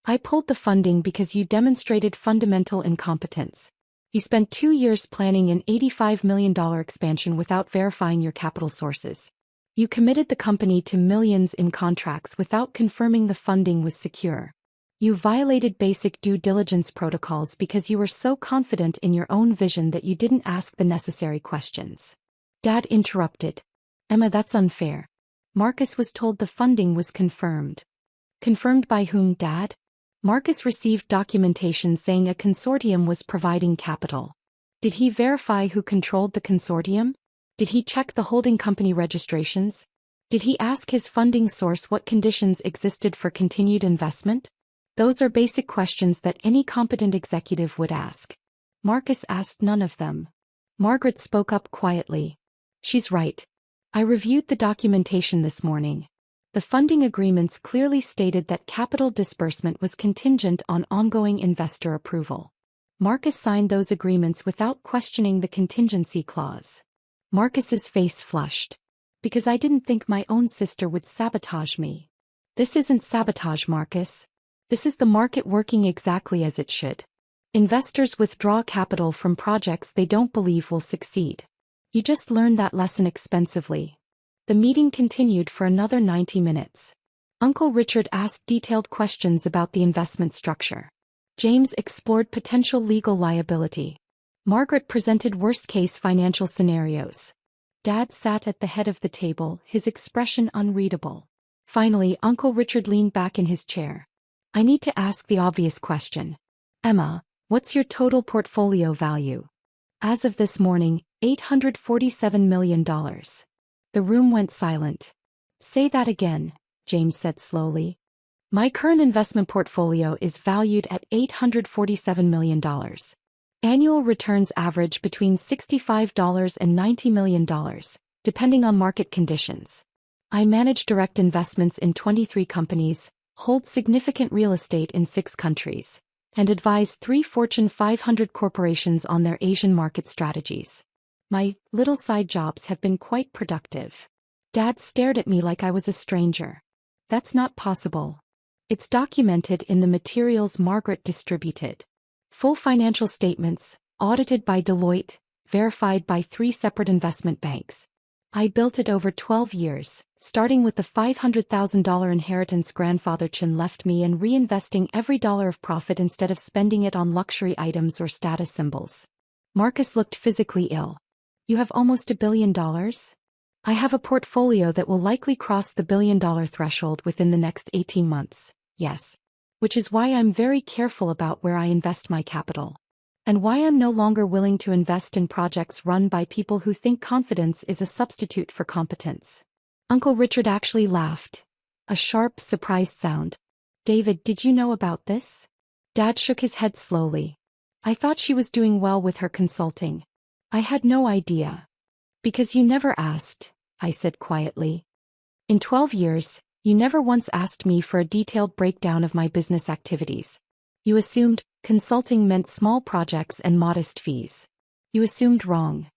I pulled the funding because you demonstrated fundamental incompetence. You spent 2 years planning an $85 million expansion without verifying your capital sources. You committed the company to millions in contracts without confirming the funding was secure. You violated basic due diligence protocols because you were so confident in your own vision that you didn't ask the necessary questions." Dad interrupted. "Emma, that's unfair. Marcus was told the funding was confirmed." "Confirmed by whom, Dad?" "Marcus received documentation saying a consortium was providing capital. Did he verify who controlled the consortium? Did he check the holding company registrations? Did he ask his funding source what conditions existed for continued investment? Those are basic questions that any competent executive would ask. Marcus asked none of them." Margaret spoke up quietly. "She's right. I reviewed the documentation this morning. The funding agreements clearly stated that capital disbursement was contingent on ongoing investor approval. Marcus signed those agreements without questioning the contingency clause." Marcus's face flushed. "Because I didn't think my own sister would sabotage me." "This isn't sabotage, Marcus. This is the market working exactly as it should. Investors withdraw capital from projects they don't believe will succeed. You just learned that lesson expensively." The meeting continued for another 90 minutes. Uncle Richard asked detailed questions about the investment structure. James explored potential legal liability. Margaret presented worst-case financial scenarios. Dad sat at the head of the table, his expression unreadable. Finally, Uncle Richard leaned back in his chair. I need to ask the obvious question. Emma, what's your total portfolio value? As of this morning, $847 million. The room went silent. Say that again, James said slowly. My current investment portfolio is valued at $847 million. Annual returns average between $65 and $90 million, depending on market conditions. I manage direct investments in 23 companies, hold significant real estate in 6 countries, and advise 3 Fortune 500 corporations on their Asian market strategies. My little side jobs have been quite productive. Dad stared at me like I was a stranger. That's not possible. It's documented in the materials Margaret distributed. Full financial statements, audited by Deloitte, verified by 3 separate investment banks. I built it over 12 years, starting with the $500,000 inheritance grandfather Chin left me and reinvesting every dollar of profit instead of spending it on luxury items or status symbols. Marcus looked physically ill. You have almost $1 billion? I have a portfolio that will likely cross the $1 billion threshold within the next 18 months, yes. Which is why I'm very careful about where I invest my capital. And why I'm no longer willing to invest in projects run by people who think confidence is a substitute for competence. Uncle Richard actually laughed. A sharp, surprised sound. David, did you know about this? Dad shook his head slowly. I thought she was doing well with her consulting. I had no idea. Because you never asked, I said quietly. In 12 years, you never once asked me for a detailed breakdown of my business activities. You assumed consulting meant small projects and modest fees. You assumed wrong.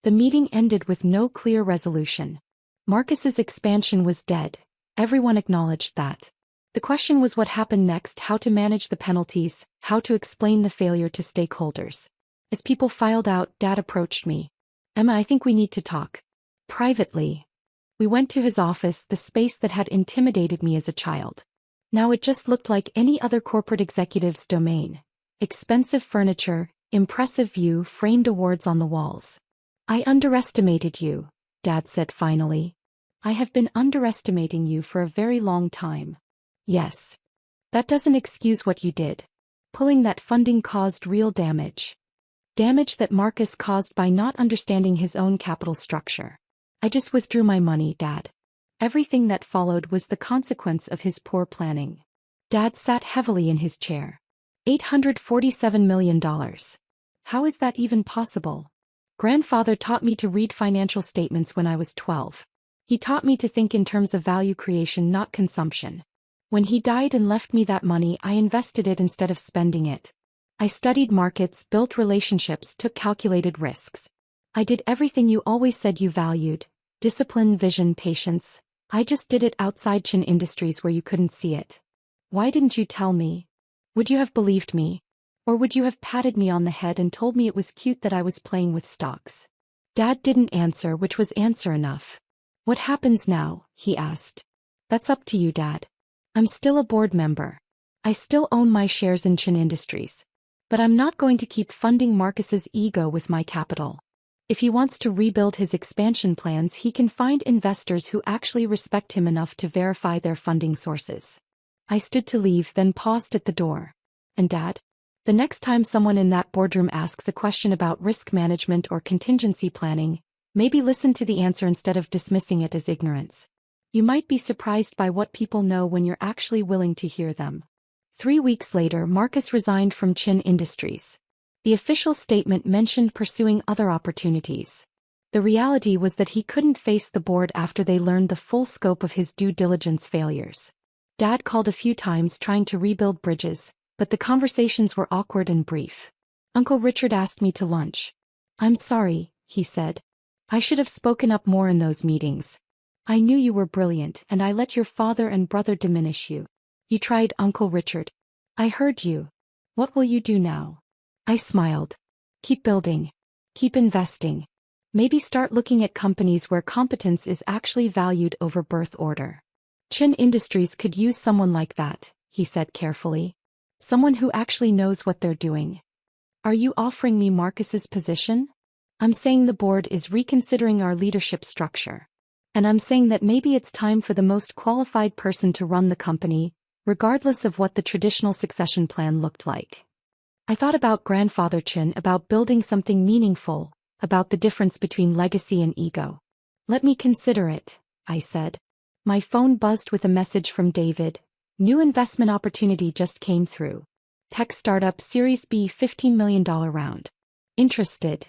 The meeting ended with no clear resolution. Marcus's expansion was dead. Everyone acknowledged that. The question was what happened next, how to manage the penalties, how to explain the failure to stakeholders. As people filed out, Dad approached me. Emma, I think we need to talk. Privately. We went to his office, the space that had intimidated me as a child. Now it just looked like any other corporate executive's domain. Expensive furniture, impressive view, framed awards on the walls. I underestimated you, Dad said finally. I have been underestimating you for a very long time. Yes. That doesn't excuse what you did. Pulling that funding caused real damage. Damage that Marcus caused by not understanding his own capital structure. I just withdrew my money, Dad. Everything that followed was the consequence of his poor planning. Dad sat heavily in his chair. $847 million. How is that even possible? Grandfather taught me to read financial statements when I was 12. He taught me to think in terms of value creation, not consumption. When he died and left me that money, I invested it instead of spending it. I studied markets, built relationships, took calculated risks. I did everything you always said you valued. Discipline, vision, patience. I just did it outside Chin Industries where you couldn't see it. Why didn't you tell me? Would you have believed me? Or would you have patted me on the head and told me it was cute that I was playing with stocks? Dad didn't answer, which was answer enough. What happens now? He asked. That's up to you, Dad. I'm still a board member. I still own my shares in Chin Industries. But I'm not going to keep funding Marcus's ego with my capital. If he wants to rebuild his expansion plans, he can find investors who actually respect him enough to verify their funding sources. I stood to leave, then paused at the door. And Dad? The next time someone in that boardroom asks a question about risk management or contingency planning, maybe listen to the answer instead of dismissing it as ignorance. You might be surprised by what people know when you're actually willing to hear them. 3 weeks later, Marcus resigned from Chin Industries. The official statement mentioned pursuing other opportunities. The reality was that he couldn't face the board after they learned the full scope of his due diligence failures. Dad called a few times trying to rebuild bridges, but the conversations were awkward and brief. Uncle Richard asked me to lunch. I'm sorry, he said. I should have spoken up more in those meetings. I knew you were brilliant and I let your father and brother diminish you. You tried, Uncle Richard. I heard you. What will you do now? I smiled. Keep building. Keep investing. Maybe start looking at companies where competence is actually valued over birth order. Chin Industries could use someone like that, he said carefully. Someone who actually knows what they're doing. Are you offering me Marcus's position? I'm saying the board is reconsidering our leadership structure. And I'm saying that maybe it's time for the most qualified person to run the company, regardless of what the traditional succession plan looked like. I thought about Grandfather Chen, about building something meaningful, about the difference between legacy and ego. Let me consider it, I said. My phone buzzed with a message from David. New investment opportunity just came through. Tech startup Series B $15 million round. Interested?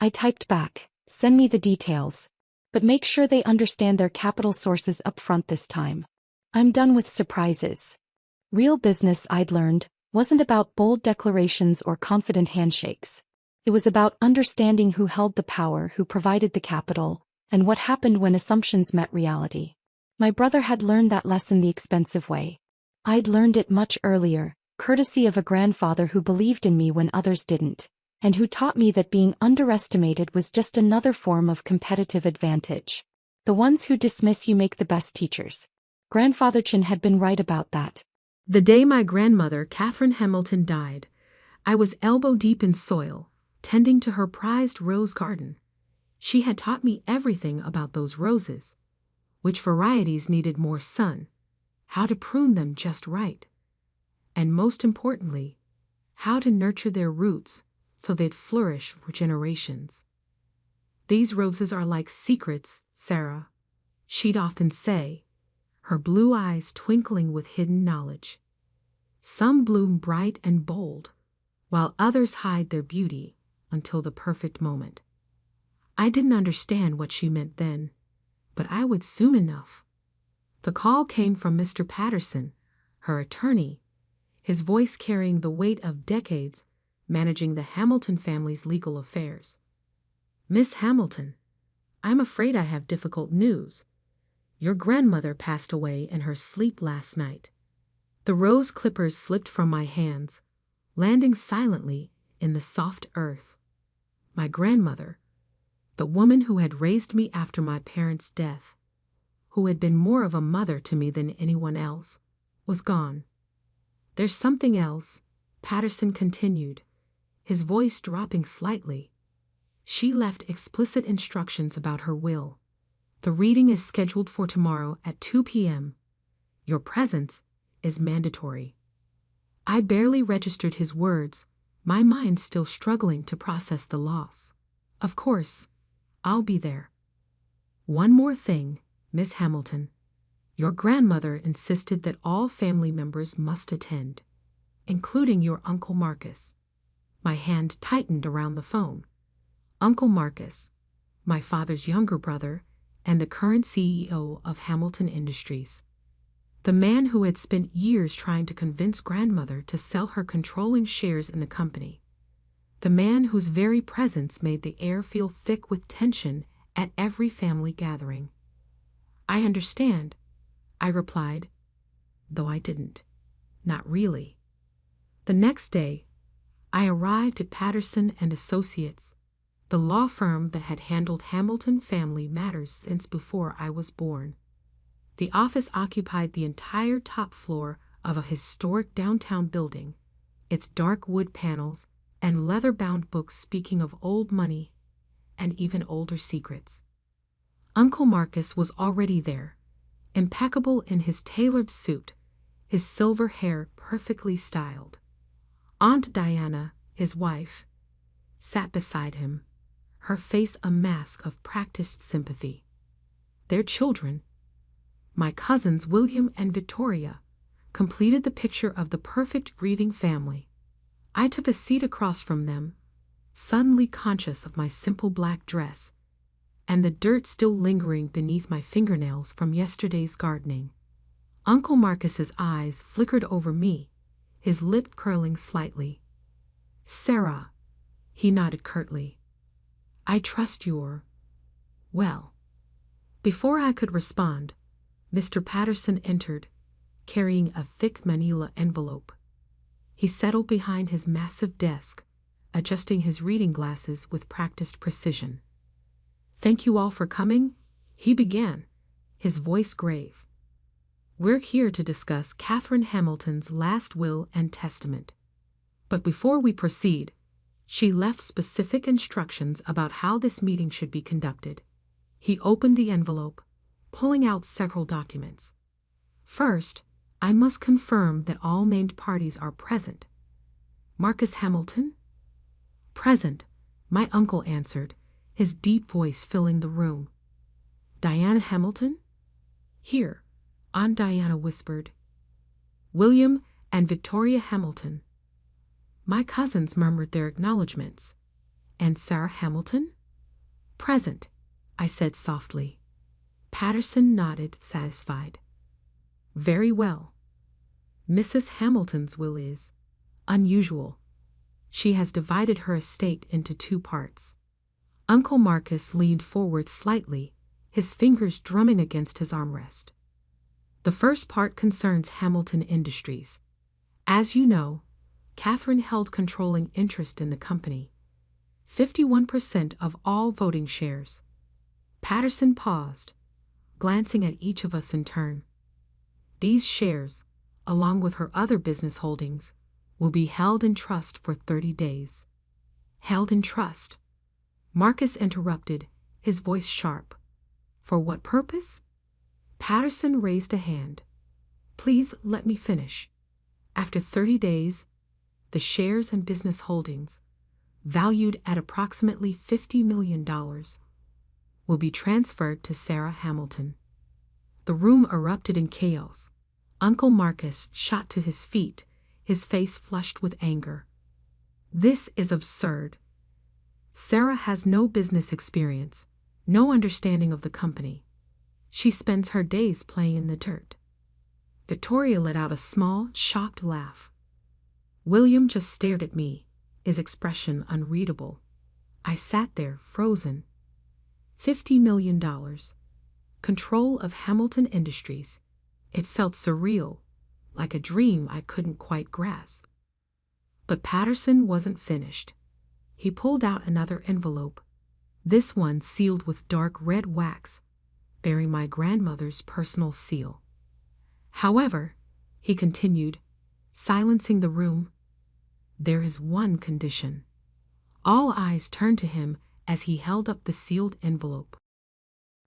I typed back, send me the details. But make sure they understand their capital sources up front this time. I'm done with surprises. Real business, I'd learned, wasn't about bold declarations or confident handshakes. It was about understanding who held the power, who provided the capital, and what happened when assumptions met reality. My brother had learned that lesson the expensive way. I'd learned it much earlier, courtesy of a grandfather who believed in me when others didn't, and who taught me that being underestimated was just another form of competitive advantage. The ones who dismiss you make the best teachers. Grandfather Chen had been right about that. The day my grandmother, Catherine Hamilton, died, I was elbow-deep in soil, tending to her prized rose garden. She had taught me everything about those roses, which varieties needed more sun, how to prune them just right, and most importantly, how to nurture their roots so they'd flourish for generations. These roses are like secrets, Sarah, she'd often say, her blue eyes twinkling with hidden knowledge. Some bloom bright and bold, while others hide their beauty until the perfect moment. I didn't understand what she meant then, but I would soon enough. The call came from Mr. Patterson, her attorney, his voice carrying the weight of decades managing the Hamilton family's legal affairs. Miss Hamilton, I'm afraid I have difficult news. Your grandmother passed away in her sleep last night. The rose clippers slipped from my hands, landing silently in the soft earth. My grandmother, the woman who had raised me after my parents' death, who had been more of a mother to me than anyone else, was gone. There's something else, Patterson continued, his voice dropping slightly. She left explicit instructions about her will. The reading is scheduled for tomorrow at 2 p.m. Your presence is mandatory. I barely registered his words, my mind still struggling to process the loss. Of course, I'll be there. One more thing, Miss Hamilton. Your grandmother insisted that all family members must attend, including your Uncle Marcus. My hand tightened around the phone. Uncle Marcus, my father's younger brother, and the current CEO of Hamilton Industries. The man who had spent years trying to convince grandmother to sell her controlling shares in the company. The man whose very presence made the air feel thick with tension at every family gathering. I understand, I replied, though I didn't. Not really. The next day, I arrived at Patterson and Associates, the law firm that had handled Hamilton family matters since before I was born. The office occupied the entire top floor of a historic downtown building, its dark wood panels and leather-bound books speaking of old money and even older secrets. Uncle Marcus was already there, impeccable in his tailored suit, his silver hair perfectly styled. Aunt Diana, his wife, sat beside him, her face a mask of practiced sympathy. Their children, my cousins William and Victoria, completed the picture of the perfect grieving family. I took a seat across from them, suddenly conscious of my simple black dress and the dirt still lingering beneath my fingernails from yesterday's gardening. Uncle Marcus's eyes flickered over me, his lip curling slightly. Sarah, he nodded curtly. I trust you're well. Before I could respond, Mr. Patterson entered, carrying a thick manila envelope. He settled behind his massive desk, adjusting his reading glasses with practiced precision. Thank you all for coming, he began, his voice grave. We're here to discuss Catherine Hamilton's last will and testament. But before we proceed, She left specific instructions about how this meeting should be conducted. He opened the envelope, pulling out several documents. First, I must confirm that all named parties are present. Marcus Hamilton? Present, my uncle answered, his deep voice filling the room. Diana Hamilton? Here, Aunt Diana whispered. William and Victoria Hamilton. My cousins murmured their acknowledgments. And Sarah Hamilton? Present, I said softly. Patterson nodded, satisfied. Very well. Mrs. Hamilton's will is unusual. She has divided her estate into 2 parts. Uncle Marcus leaned forward slightly, his fingers drumming against his armrest. The first part concerns Hamilton Industries. As you know, Catherine held controlling interest in the company, 51% of all voting shares. Patterson paused, glancing at each of us in turn. These shares, along with her other business holdings, will be held in trust for 30 days. Held in trust? Marcus interrupted, his voice sharp. For what purpose? Patterson raised a hand. Please let me finish. After 30 days, the shares and business holdings, valued at approximately $50 million, will be transferred to Sarah Hamilton. The room erupted in chaos. Uncle Marcus shot to his feet, his face flushed with anger. This is absurd. Sarah has no business experience, no understanding of the company. She spends her days playing in the dirt. Victoria let out a small, shocked laugh. William just stared at me, his expression unreadable. I sat there, frozen. $50 million. Control of Hamilton Industries. It felt surreal, like a dream I couldn't quite grasp. But Patterson wasn't finished. He pulled out another envelope, this one sealed with dark red wax, bearing my grandmother's personal seal. However, he continued, silencing the room, there is one condition. All eyes turned to him as he held up the sealed envelope.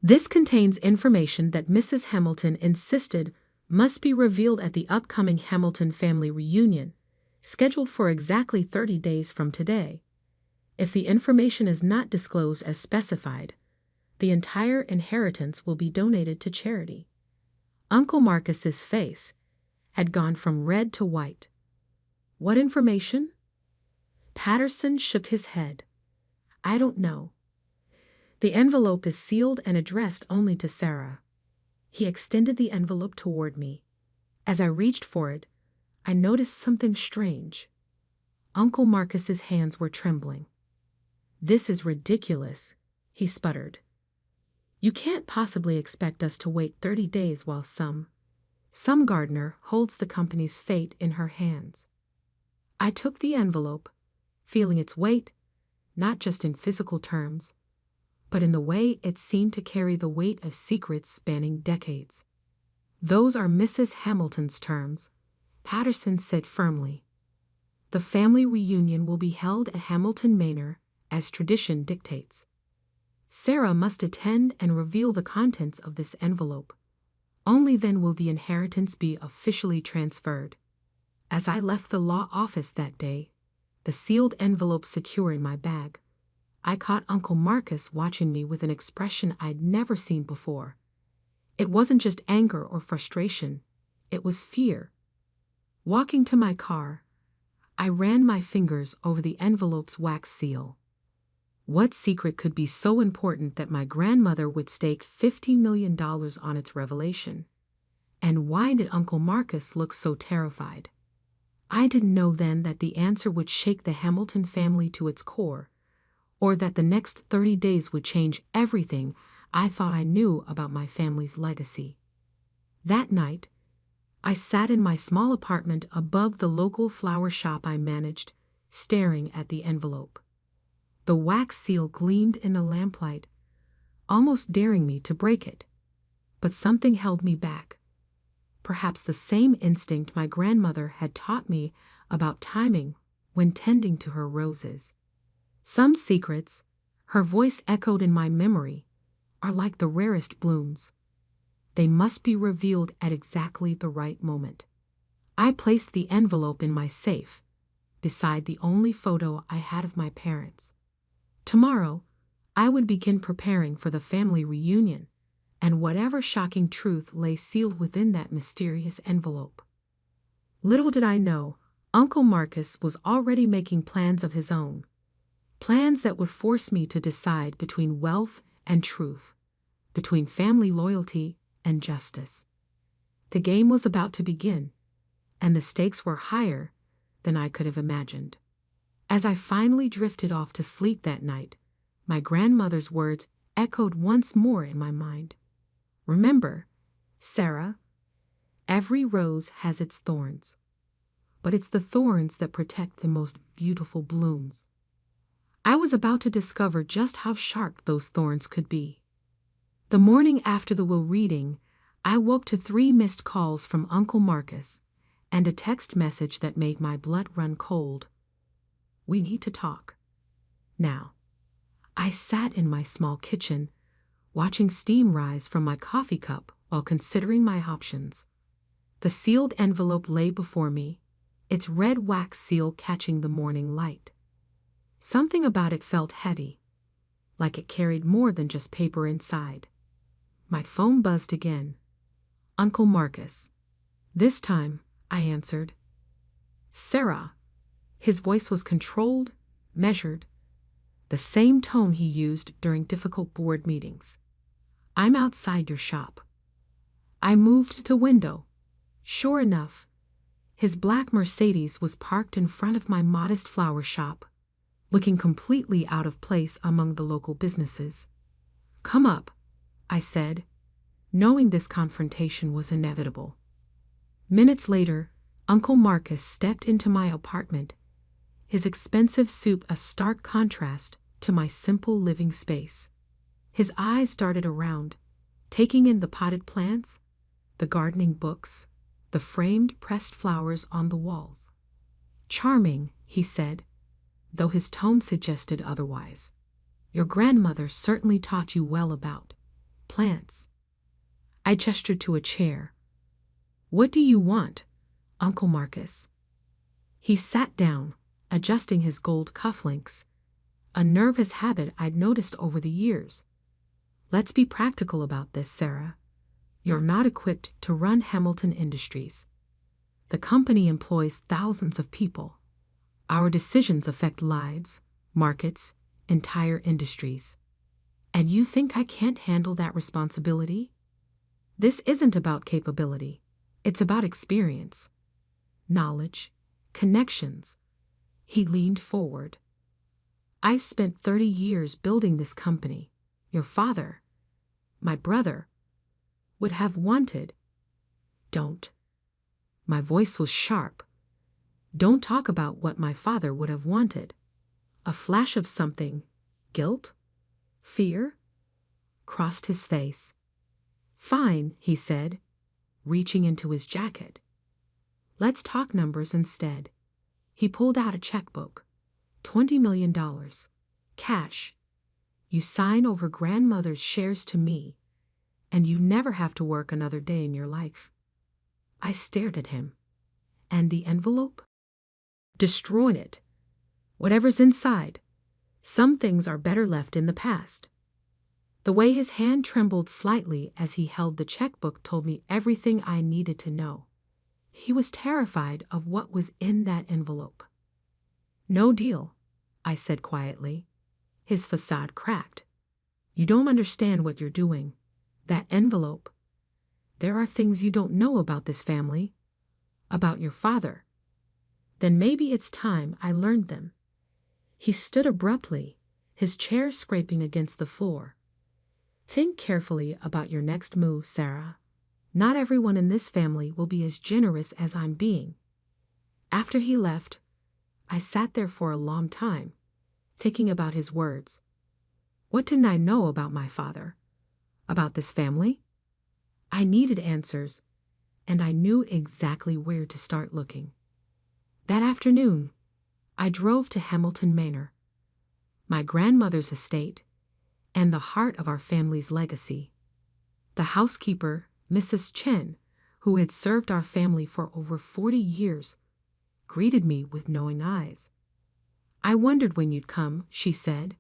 This contains information that Mrs. Hamilton insisted must be revealed at the upcoming Hamilton family reunion, scheduled for exactly 30 days from today. If the information is not disclosed as specified, the entire inheritance will be donated to charity. Uncle Marcus's face had gone from red to white. What information? Patterson shook his head. I don't know. The envelope is sealed and addressed only to Sarah. He extended the envelope toward me. As I reached for it, I noticed something strange. Uncle Marcus's hands were trembling. This is ridiculous, he sputtered. You can't possibly expect us to wait 30 days while some gardener holds the company's fate in her hands. I took the envelope, feeling its weight, not just in physical terms, but in the way it seemed to carry the weight of secrets spanning decades. Those are Mrs. Hamilton's terms, Patterson said firmly. The family reunion will be held at Hamilton Manor as tradition dictates. Sarah must attend and reveal the contents of this envelope. Only then will the inheritance be officially transferred. As I left the law office that day, the sealed envelope secure in my bag, I caught Uncle Marcus watching me with an expression I'd never seen before. It wasn't just anger or frustration, it was fear. Walking to my car, I ran my fingers over the envelope's wax seal. What secret could be so important that my grandmother would stake $50 million on its revelation? And why did Uncle Marcus look so terrified? I didn't know then that the answer would shake the Hamilton family to its core, or that the next 30 days would change everything I thought I knew about my family's legacy. That night, I sat in my small apartment above the local flower shop I managed, staring at the envelope. The wax seal gleamed in the lamplight, almost daring me to break it. But something held me back. Perhaps the same instinct my grandmother had taught me about timing when tending to her roses. Some secrets, her voice echoed in my memory, are like the rarest blooms. They must be revealed at exactly the right moment. I placed the envelope in my safe, beside the only photo I had of my parents. Tomorrow, I would begin preparing for the family reunion, and whatever shocking truth lay sealed within that mysterious envelope. Little did I know, Uncle Marcus was already making plans of his own. Plans that would force me to decide between wealth and truth, between family loyalty and justice. The game was about to begin, and the stakes were higher than I could have imagined. As I finally drifted off to sleep that night, my grandmother's words echoed once more in my mind. Remember, Sarah, every rose has its thorns, but it's the thorns that protect the most beautiful blooms. I was about to discover just how sharp those thorns could be. The morning after the will reading, I woke to 3 missed calls from Uncle Marcus and a text message that made my blood run cold. We need to talk. Now, I sat in my small kitchen, watching steam rise from my coffee cup while considering my options. The sealed envelope lay before me, its red wax seal catching the morning light. Something about it felt heavy, like it carried more than just paper inside. My phone buzzed again. Uncle Marcus. This time, I answered. Sarah. His voice was controlled, measured, the same tone he used during difficult board meetings. I'm outside your shop. I moved to window. Sure enough, his black Mercedes was parked in front of my modest flower shop, looking completely out of place among the local businesses. Come up, I said, knowing this confrontation was inevitable. Minutes later, Uncle Marcus stepped into my apartment, his expensive suit a stark contrast to my simple living space. His eyes darted around, taking in the potted plants, the gardening books, the framed pressed flowers on the walls. Charming, he said, though his tone suggested otherwise. Your grandmother certainly taught you well about plants. I gestured to a chair. What do you want, Uncle Marcus? He sat down, adjusting his gold cufflinks, a nervous habit I'd noticed over the years. Let's be practical about this, Sarah. You're not equipped to run Hamilton Industries. The company employs thousands of people. Our decisions affect lives, markets, entire industries. And you think I can't handle that responsibility? This isn't about capability. It's about experience, knowledge, connections. He leaned forward. I've spent 30 years building this company. Your father, my brother, would have wanted. Don't. My voice was sharp. Don't talk about what my father would have wanted. A flash of something, guilt, fear, crossed his face. Fine, he said, reaching into his jacket. Let's talk numbers instead. He pulled out a checkbook. $20 million. Cash. You sign over grandmother's shares to me, and you never have to work another day in your life. I stared at him. And the envelope? Destroy it. Whatever's inside. Some things are better left in the past. The way his hand trembled slightly as he held the checkbook told me everything I needed to know. He was terrified of what was in that envelope. No deal, I said quietly. His facade cracked. You don't understand what you're doing. That envelope. There are things you don't know about this family, about your father. Then maybe it's time I learned them. He stood abruptly, his chair scraping against the floor. Think carefully about your next move, Sarah. Not everyone in this family will be as generous as I'm being. After he left, I sat there for a long time, thinking about his words. What didn't I know about my father? About this family? I needed answers, and I knew exactly where to start looking. That afternoon, I drove to Hamilton Manor. my grandmother's estate, and the heart of our family's legacy. The housekeeper, Mrs. Chen, who had served our family for over 40 years, greeted me with knowing eyes. "I wondered when you'd come," she said,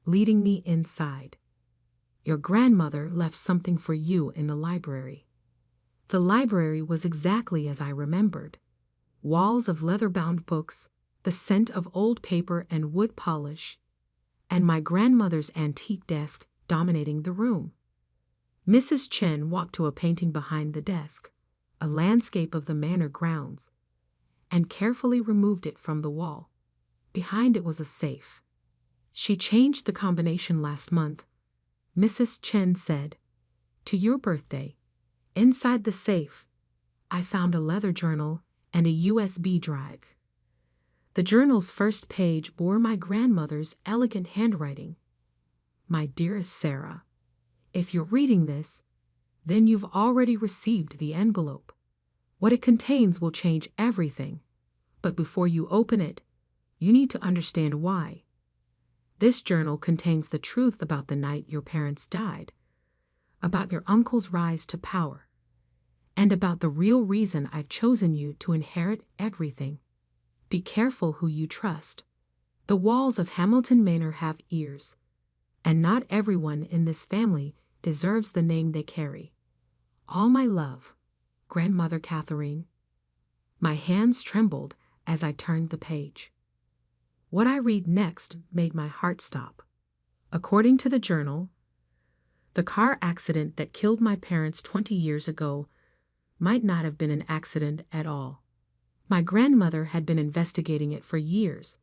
leading me inside. "Your grandmother left something for you in the library." The library was exactly as I remembered. Walls of leather-bound books, the scent of old paper and wood polish, and my grandmother's antique desk dominating the room. Mrs. Chen walked to a painting behind the desk, a landscape of the manor grounds, and carefully removed it from the wall. Behind it was a safe. "She changed the combination last month," Mrs. Chen said. "To your birthday. Inside the safe, I found a leather journal and a USB drive." The journal's first page bore my grandmother's elegant handwriting. "My dearest Sarah, if you're reading this, then you've already received the envelope. What it contains will change everything. But before you open it, you need to understand why. This journal contains the truth about the night your parents died, about your uncle's rise to power, and about the real reason I've chosen you to inherit everything. Be careful who you trust. The walls of Hamilton Manor have ears, and not everyone in this family deserves the name they carry. All my love, Grandmother Catherine." My hands trembled as I turned the page. What I read next made my heart stop. According to the journal, the car accident that killed my parents 20 years ago might not have been an accident at all. My grandmother had been investigating it for years,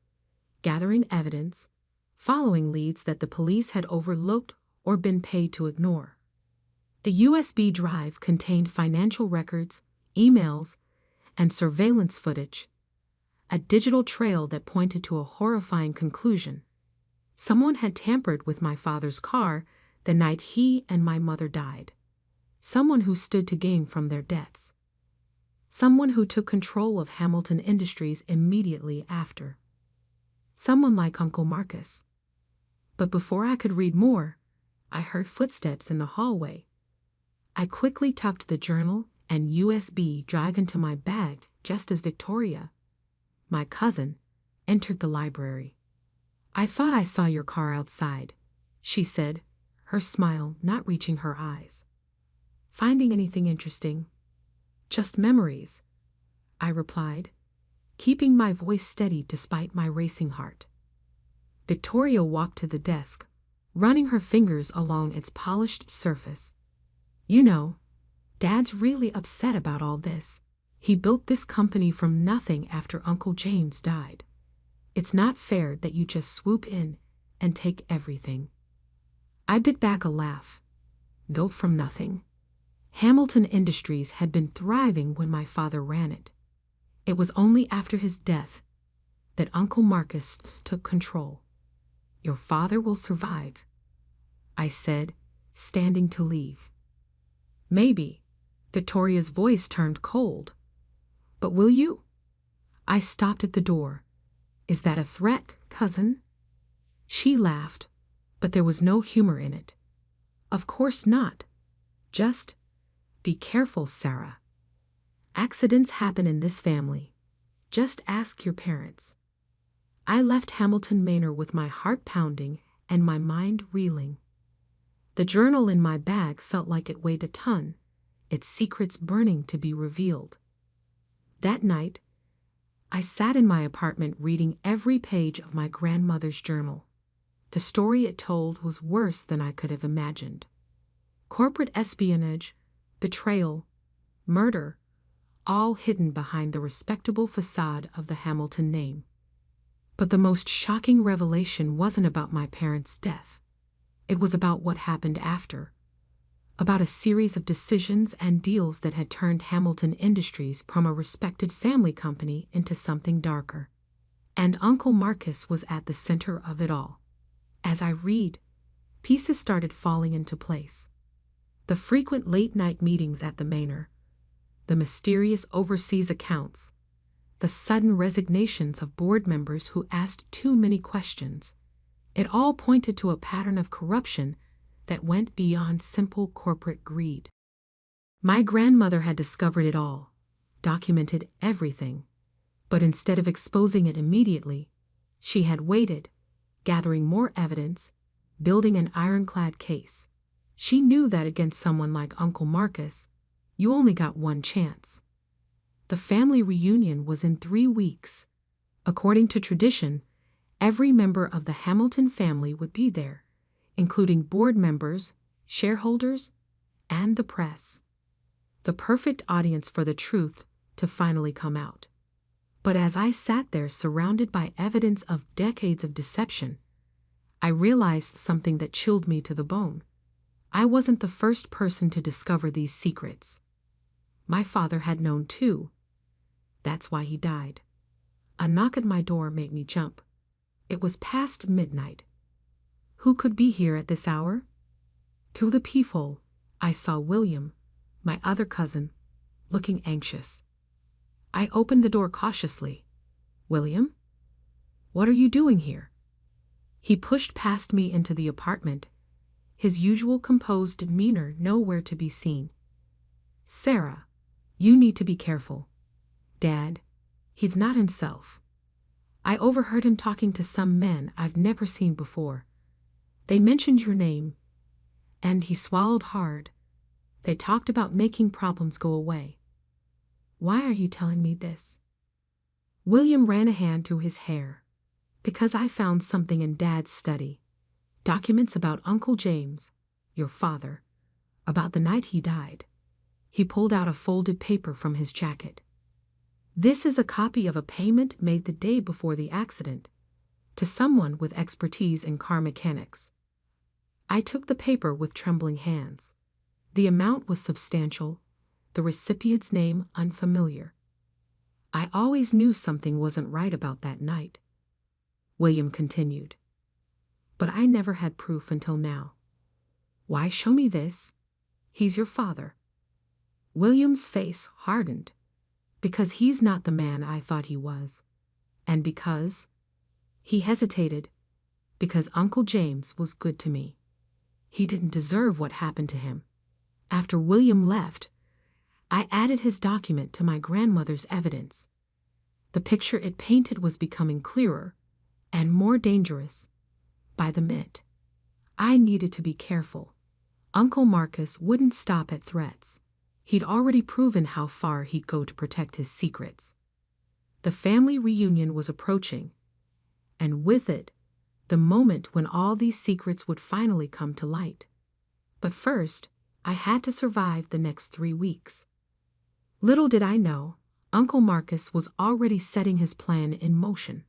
gathering evidence, following leads that the police had overlooked or been paid to ignore. The USB drive contained financial records, emails, and surveillance footage, a digital trail that pointed to a horrifying conclusion. Someone had tampered with my father's car the night he and my mother died. Someone who stood to gain from their deaths. Someone who took control of Hamilton Industries immediately after. Someone like Uncle Marcus. But before I could read more, I heard footsteps in the hallway. I quickly tucked the journal and USB drive into my bag just as Victoria, my cousin, entered the library. "I thought I saw your car outside," she said, her smile not reaching her eyes. "Finding anything interesting?" "Just memories," I replied, keeping my voice steady despite my racing heart. Victoria walked to the desk, running her fingers along its polished surface. "You know, Dad's really upset about all this. He built this company from nothing after Uncle James died. It's not fair that you just swoop in and take everything." I bit back a laugh. Built from nothing. Hamilton Industries had been thriving when my father ran it. It was only after his death that Uncle Marcus took control. "Your father will survive," I said, standing to leave. "Maybe." Victoria's voice turned cold. "But will you?" I stopped at the door. "Is that a threat, cousin?" She laughed, but there was no humor in it. "Of course not. Just be careful, Sarah. Accidents happen in this family. Just ask your parents." I left Hamilton Manor with my heart pounding and my mind reeling. The journal in my bag felt like it weighed a ton, its secrets burning to be revealed. That night, I sat in my apartment reading every page of my grandmother's journal. The story it told was worse than I could have imagined. Corporate espionage, betrayal, murder, all hidden behind the respectable facade of the Hamilton name. But the most shocking revelation wasn't about my parents' death. It was about what happened after. About a series of decisions and deals that had turned Hamilton Industries from a respected family company into something darker. And Uncle Marcus was at the center of it all. As I read, pieces started falling into place. The frequent late-night meetings at the manor, the mysterious overseas accounts, the sudden resignations of board members who asked too many questions. It all pointed to a pattern of corruption that went beyond simple corporate greed. My grandmother had discovered it all, documented everything, but instead of exposing it immediately, she had waited, gathering more evidence, building an ironclad case. She knew that against someone like Uncle Marcus, you only got one chance. The family reunion was in 3 weeks. According to tradition, every member of the Hamilton family would be there, including board members, shareholders, and the press. The perfect audience for the truth to finally come out. But as I sat there surrounded by evidence of decades of deception, I realized something that chilled me to the bone. I wasn't the first person to discover these secrets. My father had known too. That's why he died. A knock at my door made me jump. It was past midnight. Who could be here at this hour? Through the peephole, I saw William, my other cousin, looking anxious. I opened the door cautiously. "William? What are you doing here?" He pushed past me into the apartment, his usual composed demeanor nowhere to be seen. "Sarah, you need to be careful. Dad, he's not himself. I overheard him talking to some men I've never seen before. They mentioned your name, and he swallowed hard. They talked about making problems go away. Why are you telling me this?" William ran a hand through his hair. "Because I found something in Dad's study. Documents about Uncle James, your father, about the night he died." He pulled out a folded paper from his jacket. "This is a copy of a payment made the day before the accident, to someone with expertise in car mechanics." I took the paper with trembling hands. The amount was substantial, the recipient's name unfamiliar. I always knew something wasn't right about that night. William continued. "But I never had proof until now." "Why show me this? He's your father." William's face hardened. "Because he's not the man I thought he was. And because—" he hesitated, "because Uncle James was good to me. He didn't deserve what happened to him." After William left, I added his document to my grandmother's evidence. The picture it painted was becoming clearer and more dangerous by the minute. I needed to be careful. Uncle Marcus wouldn't stop at threats. He'd already proven how far he'd go to protect his secrets. The family reunion was approaching, and with it, the moment when all these secrets would finally come to light. But first, I had to survive the next 3 weeks. Little did I know, Uncle Marcus was already setting his plan in motion.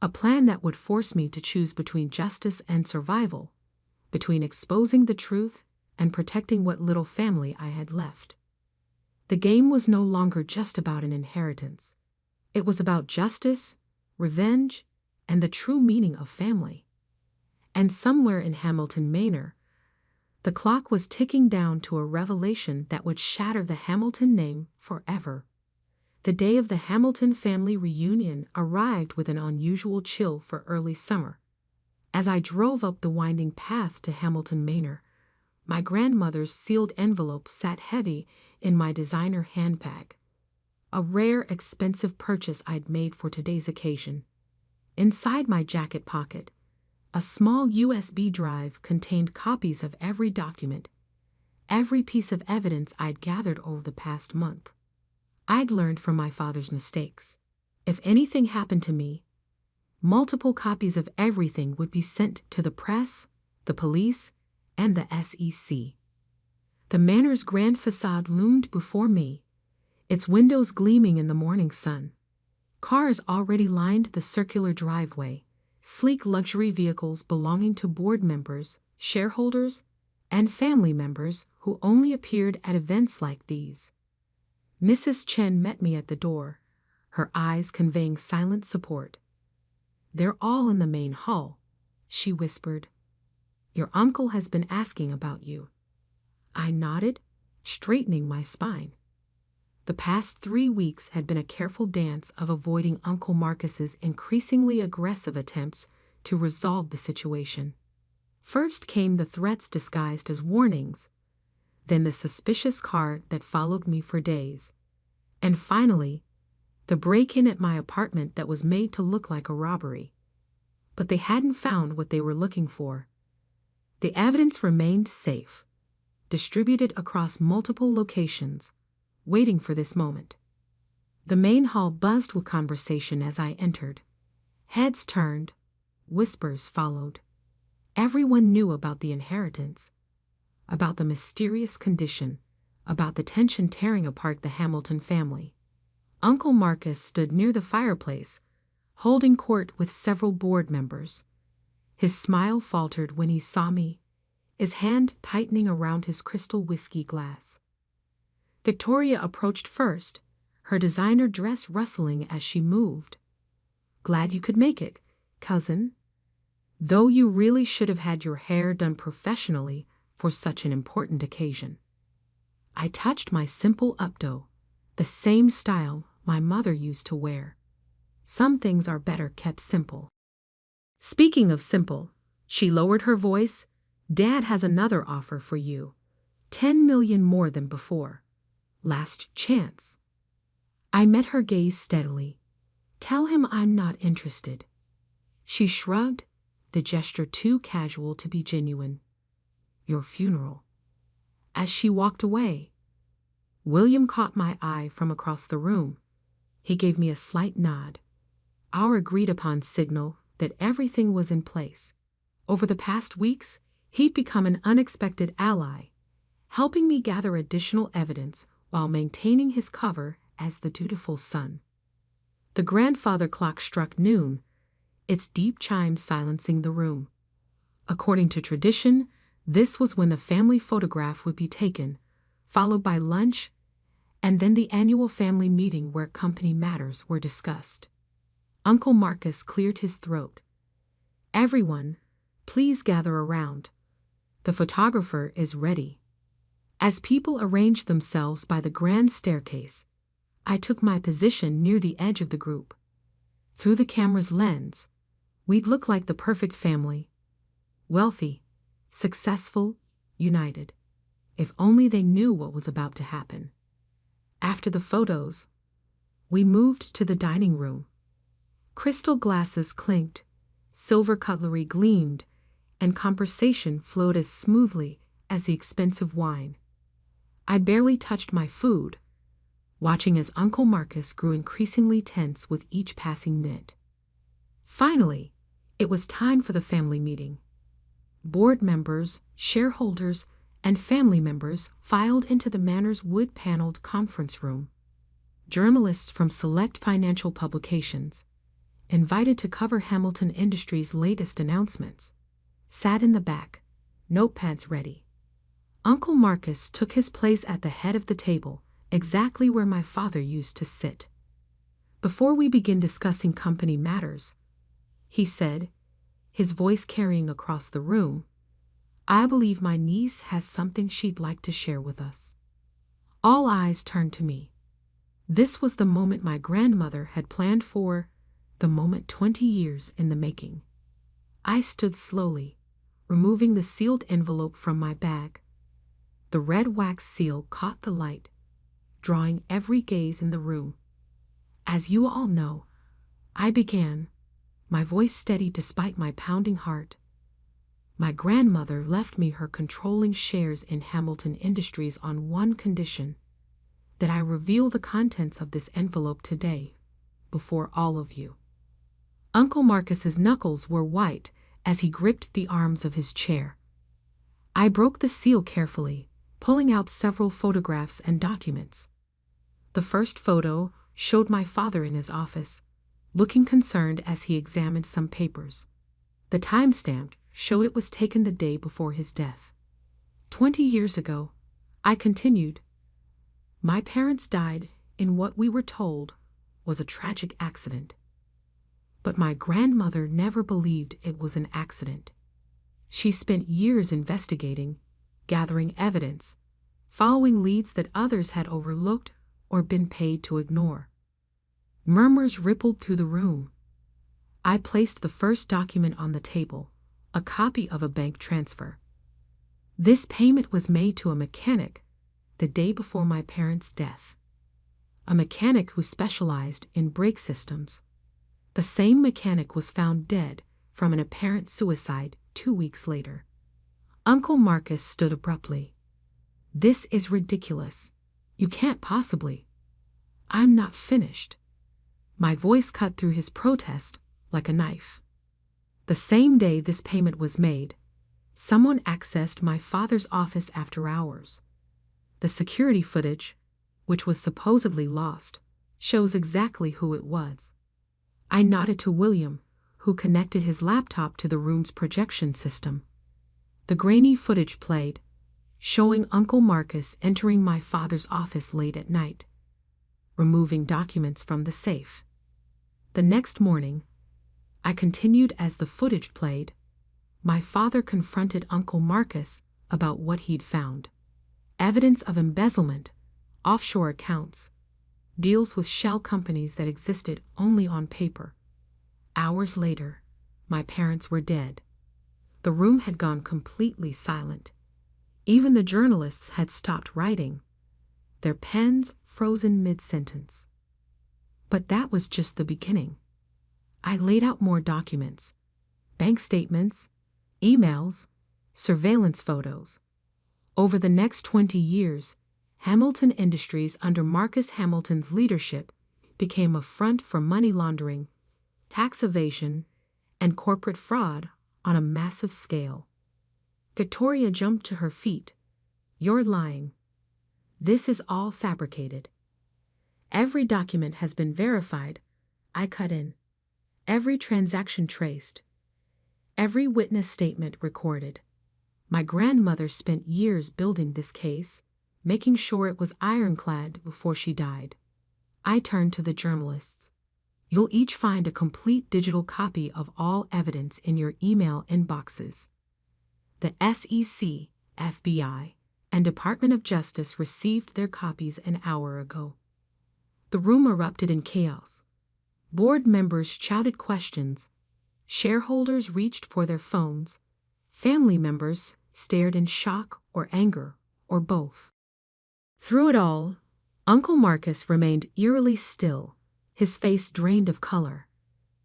A plan that would force me to choose between justice and survival, between exposing the truth and protecting what little family I had left. The game was no longer just about an inheritance. It was about justice, revenge, and the true meaning of family. And somewhere in Hamilton Manor, the clock was ticking down to a revelation that would shatter the Hamilton name forever. The day of the Hamilton family reunion arrived with an unusual chill for early summer. As I drove up the winding path to Hamilton Manor, my grandmother's sealed envelope sat heavy in my designer handbag, a rare, expensive purchase I'd made for today's occasion. Inside my jacket pocket, a small USB drive contained copies of every document, every piece of evidence I'd gathered over the past month. I'd learned from my father's mistakes. If anything happened to me, multiple copies of everything would be sent to the press, the police, and the SEC. The manor's grand facade loomed before me, its windows gleaming in the morning sun. Cars already lined the circular driveway, sleek luxury vehicles belonging to board members, shareholders, and family members who only appeared at events like these. Mrs. Chen met me at the door, her eyes conveying silent support. "They're all in the main hall," she whispered. "Your uncle has been asking about you." I nodded, straightening my spine. The past 3 weeks had been a careful dance of avoiding Uncle Marcus's increasingly aggressive attempts to resolve the situation. First came the threats disguised as warnings, then the suspicious car that followed me for days, and finally, the break-in at my apartment that was made to look like a robbery. But they hadn't found what they were looking for. The evidence remained safe, distributed across multiple locations, waiting for this moment. The main hall buzzed with conversation as I entered. Heads turned, whispers followed. Everyone knew about the inheritance, about the mysterious condition, about the tension tearing apart the Hamilton family. Uncle Marcus stood near the fireplace, holding court with several board members. His smile faltered when he saw me, his hand tightening around his crystal whiskey glass. Victoria approached first, her designer dress rustling as she moved. "Glad you could make it, cousin. Though you really should have had your hair done professionally for such an important occasion." I touched my simple updo, the same style my mother used to wear. Some things are better kept simple. Speaking of simple, she lowered her voice. "Dad has another offer for you. 10 million more than before. Last chance." I met her gaze steadily. "Tell him I'm not interested." She shrugged, the gesture too casual to be genuine. "Your funeral." As she walked away, William caught my eye from across the room. He gave me a slight nod. Our agreed-upon signal that everything was in place. Over the past weeks, he'd become an unexpected ally, helping me gather additional evidence while maintaining his cover as the dutiful son. The grandfather clock struck noon, its deep chimes silencing the room. According to tradition, this was when the family photograph would be taken, followed by lunch, and then the annual family meeting where company matters were discussed. Uncle Marcus cleared his throat. "Everyone, please gather around. The photographer is ready." As people arranged themselves by the grand staircase, I took my position near the edge of the group. Through the camera's lens, we'd look like the perfect family. Wealthy, successful, united. If only they knew what was about to happen. After the photos, we moved to the dining room. Crystal glasses clinked, silver cutlery gleamed, and conversation flowed as smoothly as the expensive wine. I barely touched my food, watching as Uncle Marcus grew increasingly tense with each passing minute. Finally, it was time for the family meeting. Board members, shareholders, and family members filed into the Manor's wood-paneled conference room. Journalists from select financial publications, invited to cover Hamilton Industries' latest announcements, sat in the back, notepads ready. Uncle Marcus took his place at the head of the table, exactly where my father used to sit. "Before we begin discussing company matters," he said, his voice carrying across the room, "I believe my niece has something she'd like to share with us." All eyes turned to me. This was the moment my grandmother had planned for, the moment 20 years in the making. I stood slowly, removing the sealed envelope from my bag. The red wax seal caught the light, drawing every gaze in the room. "As you all know," I began, my voice steady despite my pounding heart. "My grandmother left me her controlling shares in Hamilton Industries on one condition, that I reveal the contents of this envelope today, before all of you." Uncle Marcus's knuckles were white as he gripped the arms of his chair. I broke the seal carefully, pulling out several photographs and documents. The first photo showed my father in his office, looking concerned as he examined some papers. The timestamp showed it was taken the day before his death. 20 years ago, I continued, my parents died in what we were told was a tragic accident. But my grandmother never believed it was an accident. She spent years investigating, gathering evidence, following leads that others had overlooked or been paid to ignore. Murmurs rippled through the room. I placed the first document on the table, a copy of a bank transfer. This payment was made to a mechanic the day before my parents' death. A mechanic who specialized in brake systems. The same mechanic was found dead from an apparent suicide 2 weeks later. Uncle Marcus stood abruptly. "This is ridiculous. You can't possibly." "I'm not finished." My voice cut through his protest like a knife. The same day this payment was made, someone accessed my father's office after hours. The security footage, which was supposedly lost, shows exactly who it was. I nodded to William, who connected his laptop to the room's projection system. The grainy footage played, showing Uncle Marcus entering my father's office late at night, removing documents from the safe. The next morning, I continued as the footage played. My father confronted Uncle Marcus about what he'd found. Evidence of embezzlement, offshore accounts, deals with shell companies that existed only on paper. Hours later, my parents were dead. The room had gone completely silent. Even the journalists had stopped writing, their pens frozen mid-sentence. But that was just the beginning. I laid out more documents, bank statements, emails, surveillance photos. Over the next 20 years, Hamilton Industries under Marcus Hamilton's leadership became a front for money laundering, tax evasion, and corporate fraud on a massive scale. Victoria jumped to her feet. "You're lying. This is all fabricated." "Every document has been verified," I cut in. "Every transaction traced. Every witness statement recorded. My grandmother spent years building this case, making sure it was ironclad before she died." I turned to the journalists. "You'll each find a complete digital copy of all evidence in your email inboxes. The SEC, FBI, and Department of Justice received their copies an hour ago." The room erupted in chaos. Board members shouted questions. Shareholders reached for their phones. Family members stared in shock or anger, or both. Through it all, Uncle Marcus remained eerily still, his face drained of color.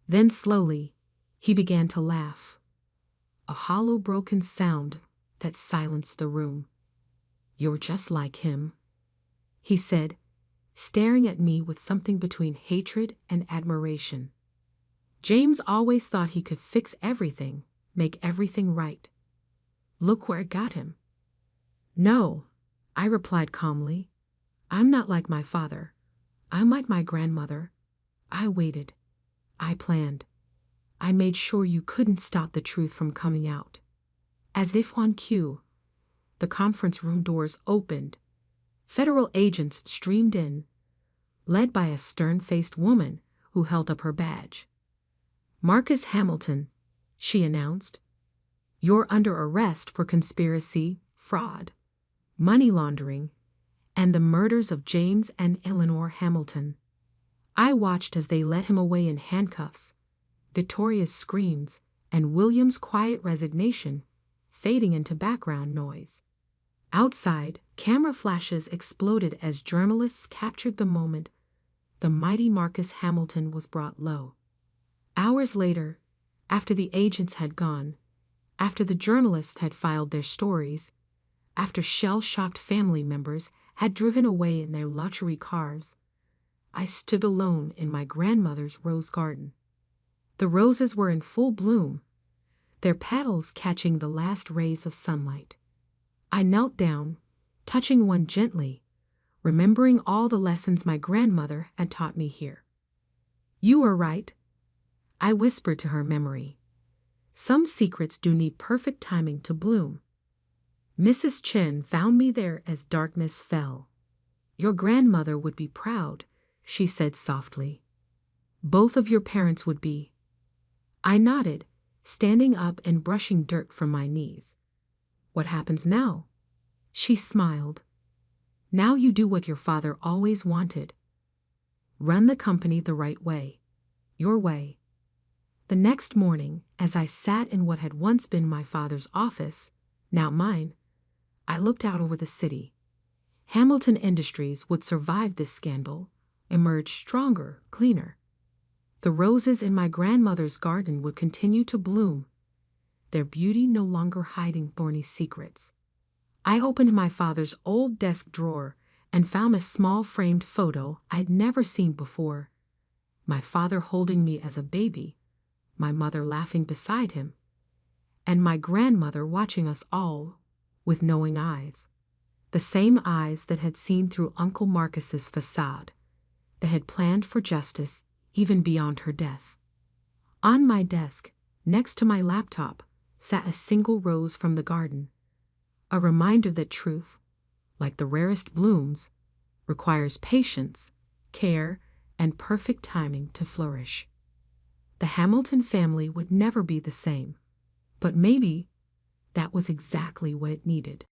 Then slowly, he began to laugh. A hollow, broken sound that silenced the room. "You're just like him," he said, staring at me with something between hatred and admiration. "James always thought he could fix everything, make everything right. Look where it got him." "No," I replied calmly. "I'm not like my father. I'm like my grandmother. I waited. I planned. I made sure you couldn't stop the truth from coming out." As if on cue, the conference room doors opened. Federal agents streamed in, led by a stern-faced woman who held up her badge. "Marcus Hamilton," she announced. "You're under arrest for conspiracy, fraud, money laundering, and the murders of James and Eleanor Hamilton." I watched as they led him away in handcuffs, Victoria's screams, and William's quiet resignation fading into background noise. Outside, camera flashes exploded as journalists captured the moment the mighty Marcus Hamilton was brought low. Hours later, after the agents had gone, after the journalists had filed their stories, after shell-shocked family members had driven away in their luxury cars, I stood alone in my grandmother's rose garden. The roses were in full bloom, their petals catching the last rays of sunlight. I knelt down, touching one gently, remembering all the lessons my grandmother had taught me here. "You were right," I whispered to her memory. "Some secrets do need perfect timing to bloom." Mrs. Chen found me there as darkness fell. "Your grandmother would be proud," she said softly. "Both of your parents would be." I nodded, standing up and brushing dirt from my knees. "What happens now?" She smiled. "Now you do what your father always wanted. Run the company the right way. Your way. The next morning, as I sat in what had once been my father's office, now mine, I looked out over the city. Hamilton Industries would survive this scandal, emerge stronger, cleaner. The roses in my grandmother's garden would continue to bloom, their beauty no longer hiding thorny secrets. I opened my father's old desk drawer and found a small framed photo I'd never seen before. My father holding me as a baby, my mother laughing beside him, and my grandmother watching us all with knowing eyes. The same eyes that had seen through Uncle Marcus's facade, that had planned for justice even beyond her death. On my desk, next to my laptop, sat a single rose from the garden, a reminder that truth, like the rarest blooms, requires patience, care, and perfect timing to flourish. The Hamilton family would never be the same, but maybe that was exactly what it needed.